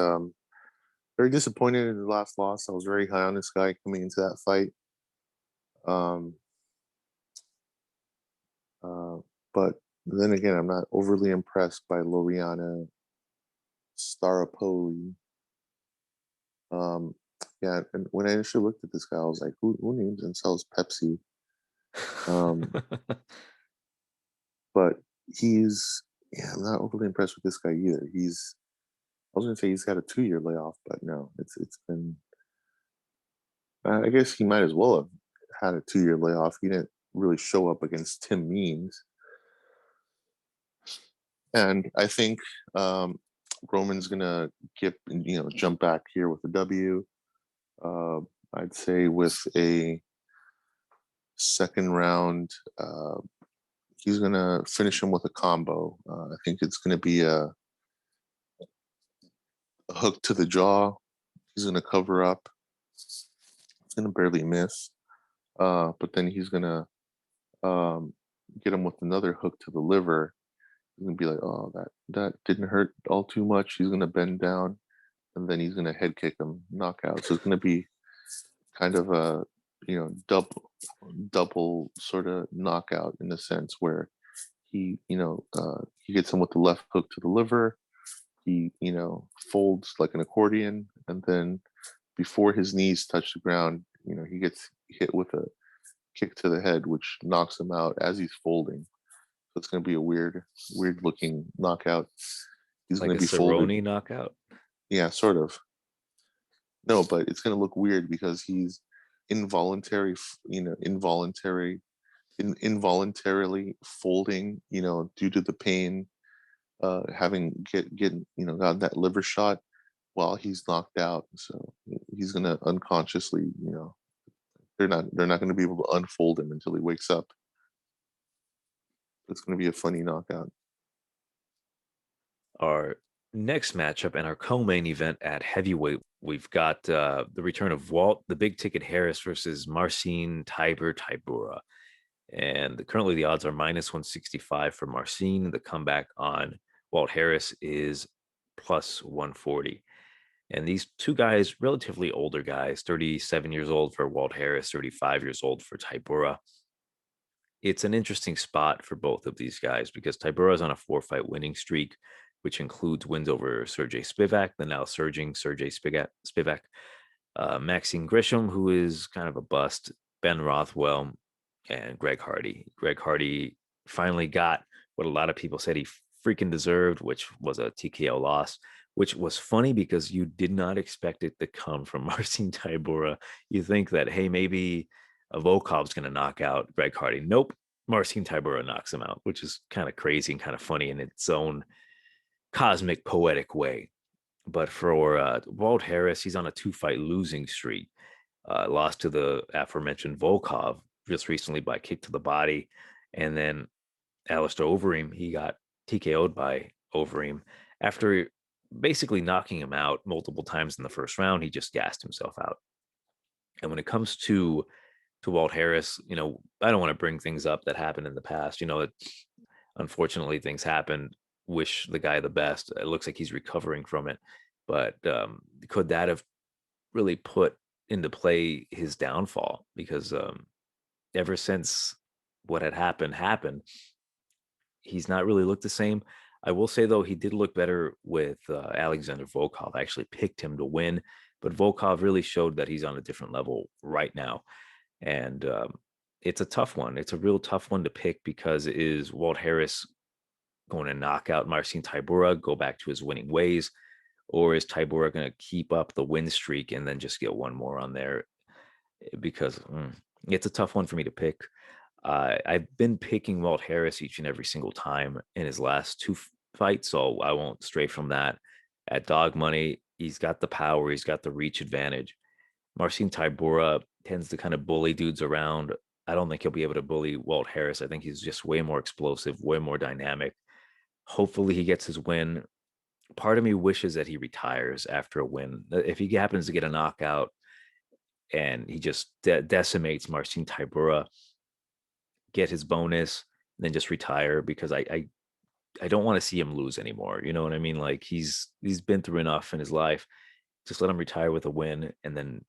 very disappointed in the last loss. I was very high on this guy coming into that fight. Um, uh, but then again, I'm not overly impressed by Loriana Staropoli. Um, Yeah, and when I initially looked at this guy, I was like, who names and sells Pepsi? Um, but he's yeah, I'm not overly impressed with this guy either. I was gonna say he's got a 2-year layoff, but no, it's been. I guess he might as well have had a 2-year layoff. He didn't really show up against Tim Means, and I think Roman's gonna get jump back here with a W. Uh, I'd say with a second round. He's gonna finish him with a combo. I think it's gonna be a hook to the jaw. He's gonna cover up. He's gonna barely miss. But then he's gonna get him with another hook to the liver. He's gonna be like, oh, that didn't hurt all too much. He's gonna bend down, and then he's gonna head kick him, knockout. So it's gonna be kind of a double sort of knockout in the sense where he gets him with the left hook to the liver. He folds like an accordion, and then before his knees touch the ground, he gets hit with a kick to the head, which knocks him out as he's folding. So it's going to be a weird looking knockout. He's Like going a to be folded. Cerrone knockout. Yeah, sort of. No, but it's going to look weird because he's involuntarily folding, due to the pain, having gotten that liver shot while he's knocked out. So he's gonna unconsciously, they're not gonna be able to unfold him until he wakes up. It's gonna be a funny knockout. Our next matchup and our co-main event at heavyweight, we've got the return of Walt, the big ticket Harris versus Marcin Tybura. And currently the odds are -165 for Marcin. The comeback on Walt Harris is +140. And these two guys, relatively older guys, 37 years old for Walt Harris, 35 years old for Tybura. It's an interesting spot for both of these guys because Tybura is on a 4-fight winning streak, which includes wins over Sergey Spivak, the now surging Sergey Spivak, Maxine Grisham, who is kind of a bust, Ben Rothwell, and Greg Hardy. Greg Hardy finally got what a lot of people said he freaking deserved, which was a TKO loss, which was funny because you did not expect it to come from Marcin Tybura. You think that, hey, maybe Volkov's going to knock out Greg Hardy. Nope. Marcin Tybura knocks him out, which is kind of crazy and kind of funny in its own cosmic, poetic way. But for Walt Harris, he's on a 2-fight losing streak. Lost to the aforementioned Volkov just recently by kick to the body. And then Alistair Overeem, he got TKO'd by Overeem after basically knocking him out multiple times in the first round. He just gassed himself out. And when it comes to Walt Harris, I don't want to bring things up that happened in the past. Unfortunately, things happened. Wish the guy the best. It looks like he's recovering from it. But could that have really put into play his downfall? Because ever since what had happened, he's not really looked the same. I will say, though, he did look better with Alexander Volkov. I actually picked him to win, but Volkov really showed that he's on a different level right now. And it's a tough one. It's a real tough one to pick because is Walt Harris going to knock out Marcin Tybura, go back to his winning ways, or is Tybura going to keep up the win streak and then just get one more on there? Because it's a tough one for me to pick. I've been picking Walt Harris each and every single time in his last 2 fights, so I won't stray from that. At dog money, he's got the power, he's got the reach advantage. Marcin Tybura tends to kind of bully dudes around. I don't think he'll be able to bully Walt Harris. I think he's just way more explosive, way more dynamic. Hopefully he gets his win. Part of me wishes that he retires after a win. If he happens to get a knockout and he just decimates Marcin Tybura, get his bonus, then just retire, because I don't want to see him lose anymore. You know what I mean? Like he's been through enough in his life. Just let him retire with a win and then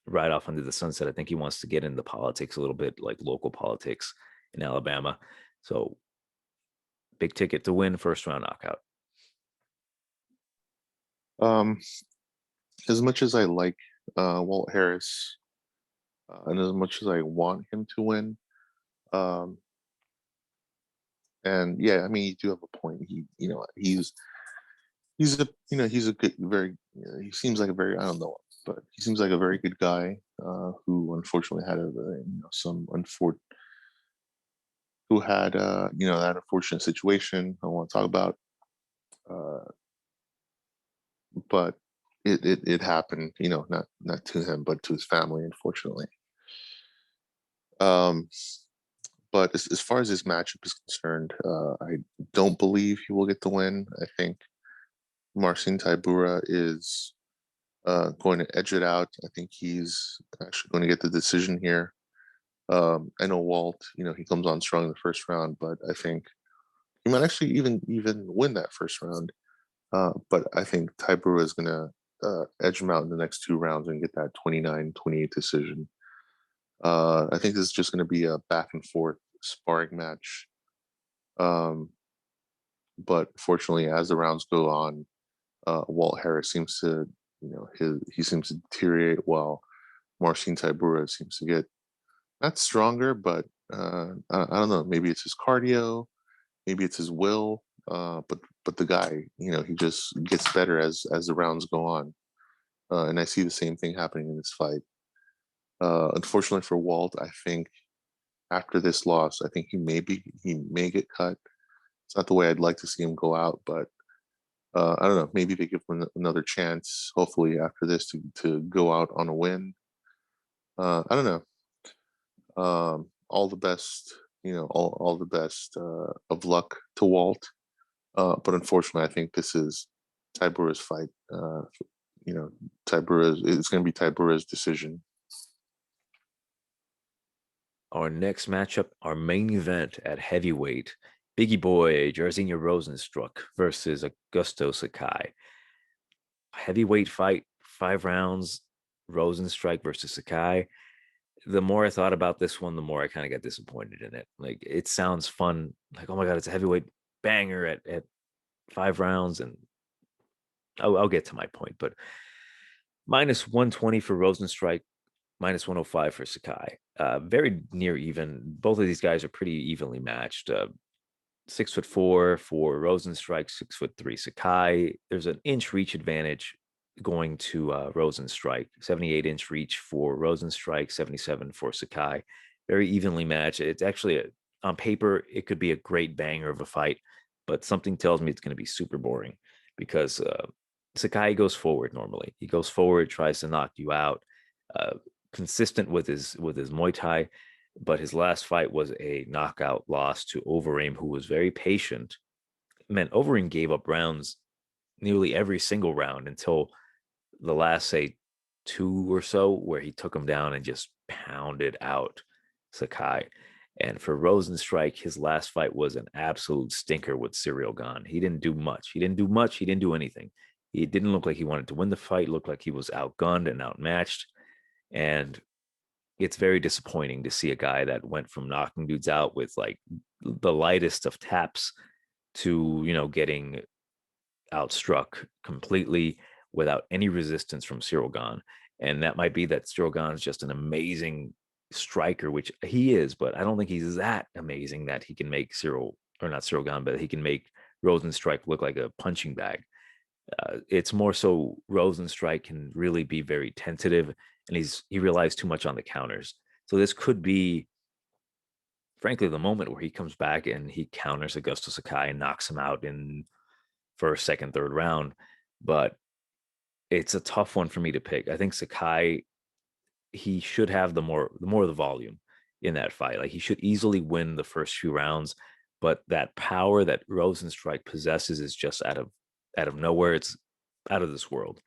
ride off under the sunset. I think he wants to get into politics a little bit, like local politics in Alabama. So big ticket to win, first round knockout. As much as I like Walt Harris, and as much as I want him to win, um, and yeah, I mean, you do have a point. He's a he's a good, very he seems like a very, I don't know, but he seems like a very good guy, who unfortunately had some unfor who had that unfortunate situation I want to talk about, uh, but it happened, not to him but to his family, unfortunately. Um, but as far as this matchup is concerned, I don't believe he will get the win. I think Marcin Tybura is going to edge it out. I think he's actually going to get the decision here. I know Walt, he comes on strong in the first round, but I think he might actually even win that first round. But I think Tybura is going to edge him out in the next two rounds and get that 29-28 decision. I think this is just going to be a back and forth sparring match. Um, but fortunately, as the rounds go on, Walt Harris seems to, he seems to deteriorate, while Marcin Tybura seems to get not stronger, but I don't know. Maybe it's his cardio, maybe it's his will. But the guy, he just gets better as the rounds go on, and I see the same thing happening in this fight. Unfortunately for Walt, I think after this loss, I think he may get cut. It's not the way I'd like to see him go out, but I don't know. Maybe they give him another chance. Hopefully, after this, to go out on a win. I don't know. All the best, all the best of luck to Walt. But unfortunately, I think this is Tybura's fight. It's going to be Tybura's decision. Our next matchup, our main event at heavyweight, Bigi Boy, Jairzinho Rozenstruik versus Augusto Sakai. Heavyweight fight, 5 rounds, Rozenstruik versus Sakai. The more I thought about this one, the more I kind of got disappointed in it. Like, it sounds fun. Like, oh my God, it's a heavyweight banger at 5 rounds. And I'll get to my point, but minus 120 for Rozenstruik, minus 105 for Sakai. Very near even. Both of these guys are pretty evenly matched. 6'4" for Rozenstruik, 6'3" Sakai. There's an inch reach advantage going to Rozenstruik. 78-inch reach for Rozenstruik, 77 for Sakai. Very evenly matched. It's actually on paper it could be a great banger of a fight, but something tells me it's going to be super boring because Sakai goes forward normally. He goes forward, tries to knock you out. Uh, Consistent with his Muay Thai, but his last fight was a knockout loss to Overeem, who was very patient. Man, Overeem gave up rounds nearly every single round until the last, say, two or so, where he took him down and just pounded out Sakai. And for Rozenstruik, his last fight was an absolute stinker with Ciryl gone. He didn't do much. He didn't do anything. He didn't look like he wanted to win the fight. It looked like he was outgunned and outmatched. And it's very disappointing to see a guy that went from knocking dudes out with like the lightest of taps to, getting outstruck completely without any resistance from Ciryl Gane. And that might be that Ciryl Gane is just an amazing striker, which he is, but I don't think he's that amazing that he can make Ciryl Gane, but he can make Rozenstruik look like a punching bag. It's more so Rozenstruik can really be very tentative, and he relies too much on the counters. So this could be, frankly, the moment where he comes back and he counters Augusto Sakai and knocks him out in first, second, third round. But it's a tough one for me to pick. I think Sakai, he should have the more of the volume in that fight. Like, he should easily win the first few rounds, but that power that Rozenstruik possesses is just out of nowhere. It's out of this world.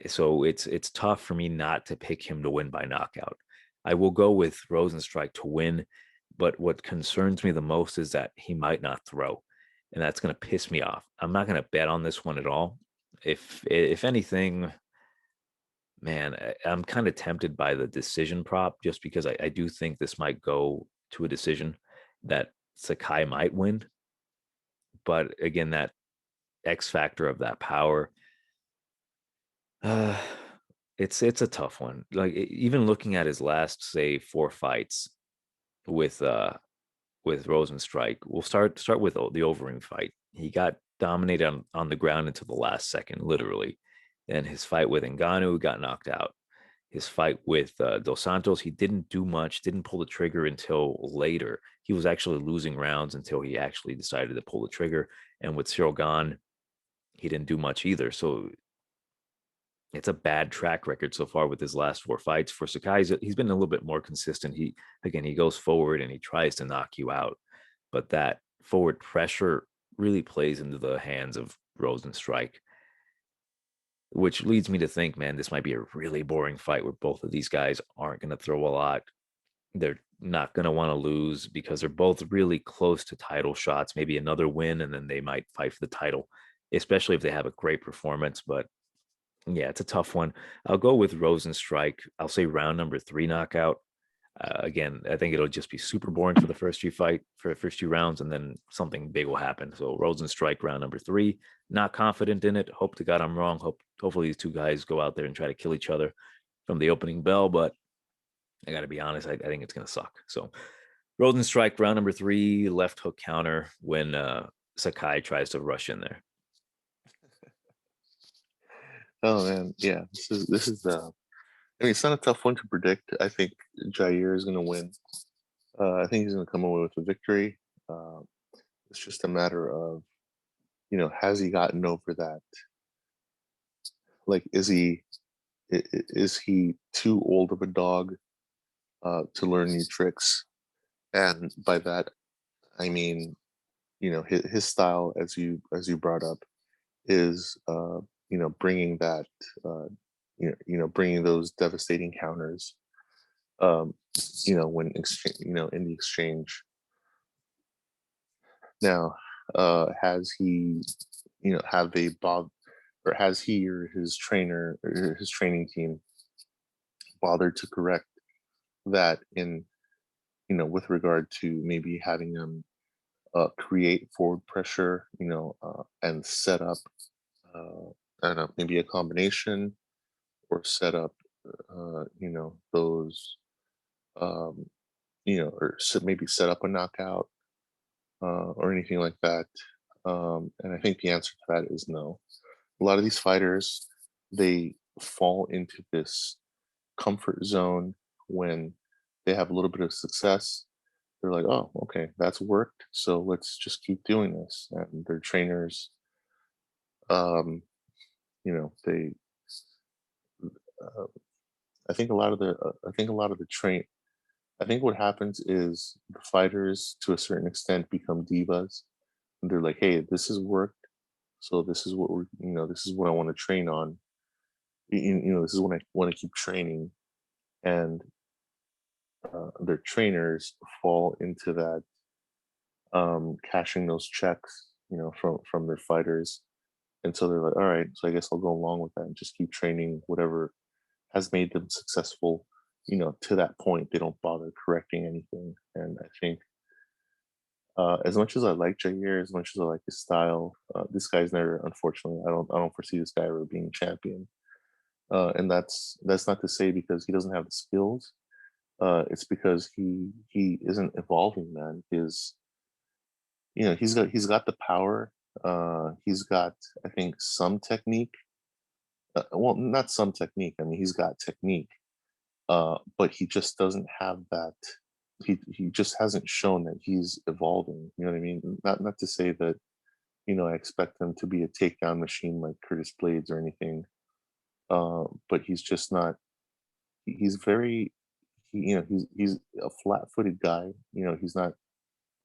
So it's tough for me not to pick him to win by knockout. I will go with Rozenstruik to win, but what concerns me the most is that he might not throw, and that's going to piss me off. I'm not going to bet on this one at all. If anything, man, I'm kind of tempted by the decision prop, just because I do think this might go to a decision, that Sakai might win. But again, that X factor of that power, uh, It's a tough one. Like even looking at his last, say, 4 fights with Rozenstruik, we'll start with the Overeem fight. He got dominated on the ground until the last second, literally. Then his fight with Ngannou got knocked out. His fight with Dos Santos, he didn't do much, didn't pull the trigger until later. He was actually losing rounds until he actually decided to pull the trigger. And with Cyril, he didn't do much either. So it's a bad track record so far with his last 4 fights. For Sakai, he's been a little bit more consistent. He goes forward and he tries to knock you out, but that forward pressure really plays into the hands of Rozenstruik, which leads me to think, man, this might be a really boring fight where both of these guys aren't going to throw a lot. They're not going to want to lose because they're both really close to title shots, maybe another win, and then they might fight for the title, especially if they have a great performance. But yeah, it's a tough one. I'll go with Rozenstruik. I'll say round number 3 knockout. Again, I think it'll just be super boring for the first few rounds, and then something big will happen. So Rozenstruik round number 3. Not confident in it. Hope to God I'm wrong. Hopefully these two guys go out there and try to kill each other from the opening bell. But I got to be honest, I think it's gonna suck. So Rozenstruik round number 3, left hook counter when Sakai tries to rush in there. Oh man, yeah, this is the. I mean, it's not a tough one to predict. I think Jair is going to win. I think he's going to come away with a victory. Uh, it's just a matter of, has he gotten over that? Like, is he too old of a dog to learn new tricks? And by that, I mean, his style, as you brought up, is bringing that, bringing those devastating counters. Um, when exchange, in the exchange. Now, has he, have they bothered, or has he or his trainer or his training team bothered to correct that in, with regard to maybe having them create forward pressure, and set up, I don't know, maybe a combination, or set up, those, um, or maybe set up a knockout, or anything like that. And I think the answer to that is no. A lot of these fighters, they fall into this comfort zone when they have a little bit of success. They're like, oh, okay, that's worked. So let's just keep doing this. And their trainers, um, they, uh, I think a lot of the train, I think what happens is the fighters to a certain extent become divas. And they're like, hey, this has worked. So this is what this is what I want to train on. This is when I want to keep training. And their trainers fall into that, cashing those checks, from their fighters. And so they're like, all right, so I guess I'll go along with that and just keep training whatever has made them successful, to that point. They don't bother correcting anything. And I think, as much as I like Jair, as much as I like his style, this guy's never. Unfortunately, I don't foresee this guy ever being champion. And that's not to say because he doesn't have the skills. It's because he isn't evolving, man. He's got the power. He's got, I think, some technique. Well, not some technique. I mean, he's got technique, but he just doesn't have that. He just hasn't shown that he's evolving. You know what I mean? Not to say that I expect him to be a takedown machine like Curtis Blades or anything. But he's just not. He's very. He's a flat-footed guy. He's not,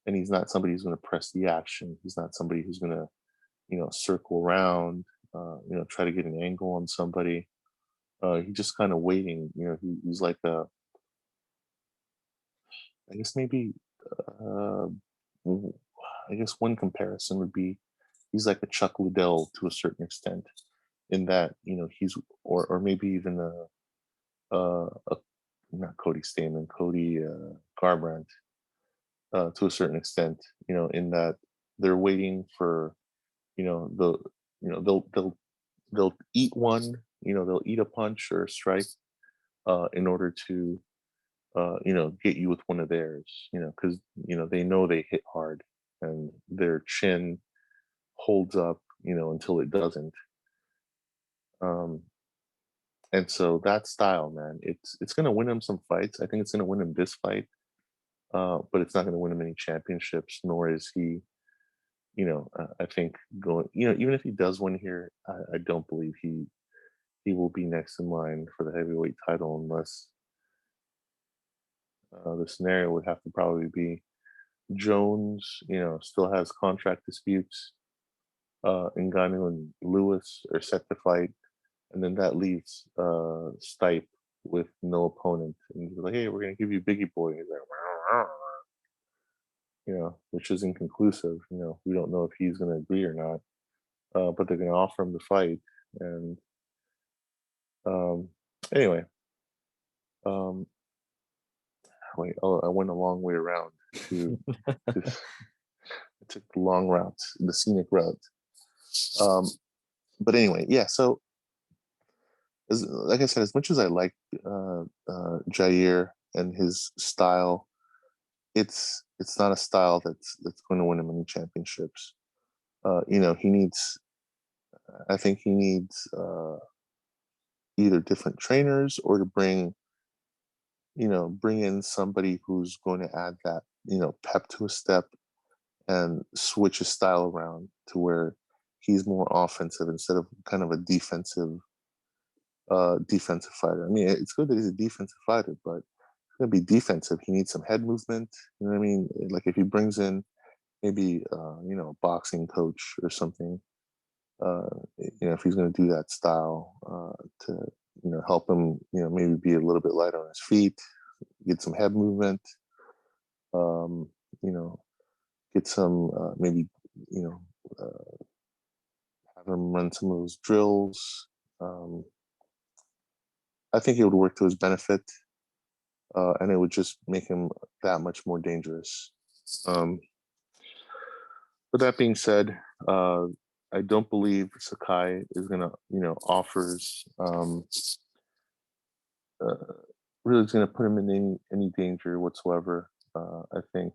and he's not somebody who's going to press the action. He's not somebody who's going to circle around. Try to get an angle on somebody. He's just kind of waiting. He's like a. I guess maybe. Uh, w- I guess one comparison would be he's like a Chuck Liddell to a certain extent, in that he's, or maybe even a not Cody Stamen, Cody Garbrandt, to a certain extent. In that they're waiting for the they'll eat one, they'll eat a punch or a strike in order to get you with one of theirs, because they know they hit hard and their chin holds up, until it doesn't. Um, and so that style, man, it's gonna win him some fights. I think it's gonna win him this fight, but it's not gonna win him any championships. Nor is he, I think going, even if he does win here, I don't believe he will be next in line for the heavyweight title unless the scenario would have to probably be Jones, still has contract disputes. Ngannou and Lewis are set to fight, and then that leaves Stipe with no opponent. And he's like, "Hey, we're gonna give you Biggie Boy." And he's like, which is inconclusive. We don't know if he's gonna agree or not. But they're gonna offer him the fight. And anyway, um, wait, I went a long way around to I took the long route, the scenic route. But anyway, yeah. So, like I said, as much as I like Jair and his style, it's not a style that's going to win him any championships. He needs. I think he needs either different trainers or to bring in somebody who's going to add that pep to a step and switch his style around to where he's more offensive instead of kind of a defensive fighter. I mean, it's good that he's a defensive fighter, but it's going to be defensive. He needs some head movement. You know what I mean? Like if he brings in maybe a boxing coach or something, if he's going to do that style to help him, maybe be a little bit light on his feet, get some head movement, um, you know, get some maybe you know have him run some of those drills. Um, I think it would work to his benefit, and it would just make him that much more dangerous. Um, but that being said, I don't believe Sakai is gonna, offers really is gonna put him in any danger whatsoever. I think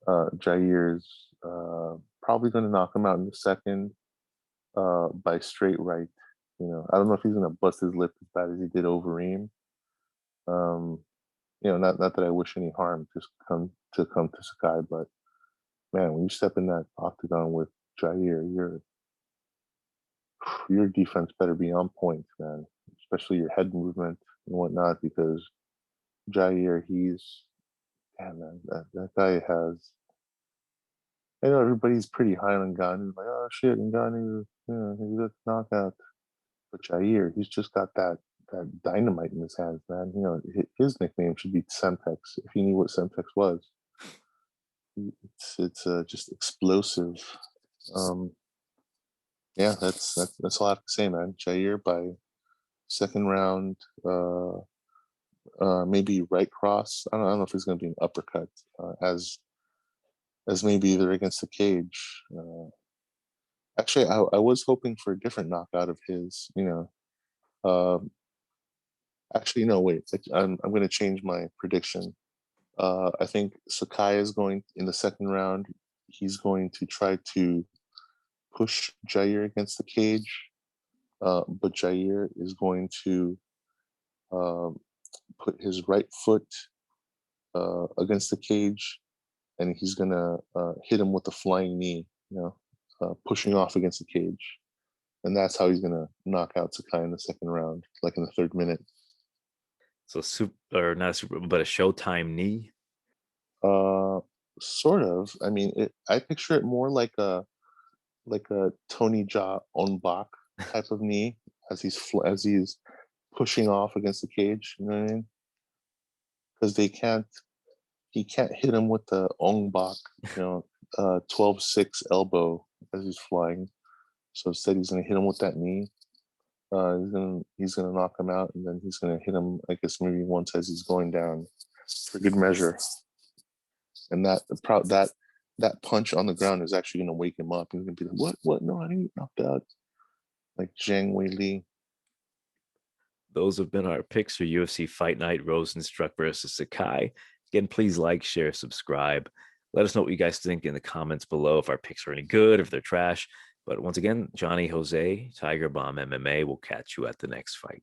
Jair is probably gonna knock him out in the second by straight right. I don't know if he's gonna bust his lip as bad as he did over Reem. Um, not that I wish any harm to Sakai, but man, when you step in that octagon with Jair, your defense better be on point, man. Especially your head movement and whatnot, because Jair, man, that guy has. I know everybody's pretty high on Ngannou, like, oh shit, Ngannou, he's a knockout. But Jair, he's just got that dynamite in his hands, man. His nickname should be Semtex if he knew what Semtex was. It's just explosive. Um, yeah, that's all I have to say, man. Jair by second round, maybe right cross. I don't know if it's going to be an uppercut, as maybe either against the cage. Actually, I was hoping for a different knockout of his. Um, actually, no, wait. I'm going to change my prediction. I think Sakai is going in the second round. He's going to try to push Jair against the cage, but Jair is going to um, put his right foot against the cage, and he's going to hit him with a flying knee, pushing off against the cage. And that's how he's going to knock out Sakai in the second round, like in the third minute. So or not a super, but a Showtime knee. Sort of. I mean, I picture it more like a Tony Jaa on Bach type of knee as he's pushing off against the cage. You know what I mean? Because he can't hit him with the Ong Bak, 12-6 elbow as he's flying. So instead, he's going to hit him with that knee. He's gonna knock him out, and then he's gonna hit him, I guess, maybe once as he's going down for good measure. And that punch on the ground is actually gonna wake him up. He's gonna be like, "What? No, I didn't get knocked out." Like Zhang Wei Li. those have been our picks for UFC Fight Night Rozenstruik versus Sakai. Again, please like, share, subscribe. Let us know what you guys think in the comments below, if our picks are any good, if they're trash. But once again, Johnny Jose, TigerBomb MMA will catch you at the next fight.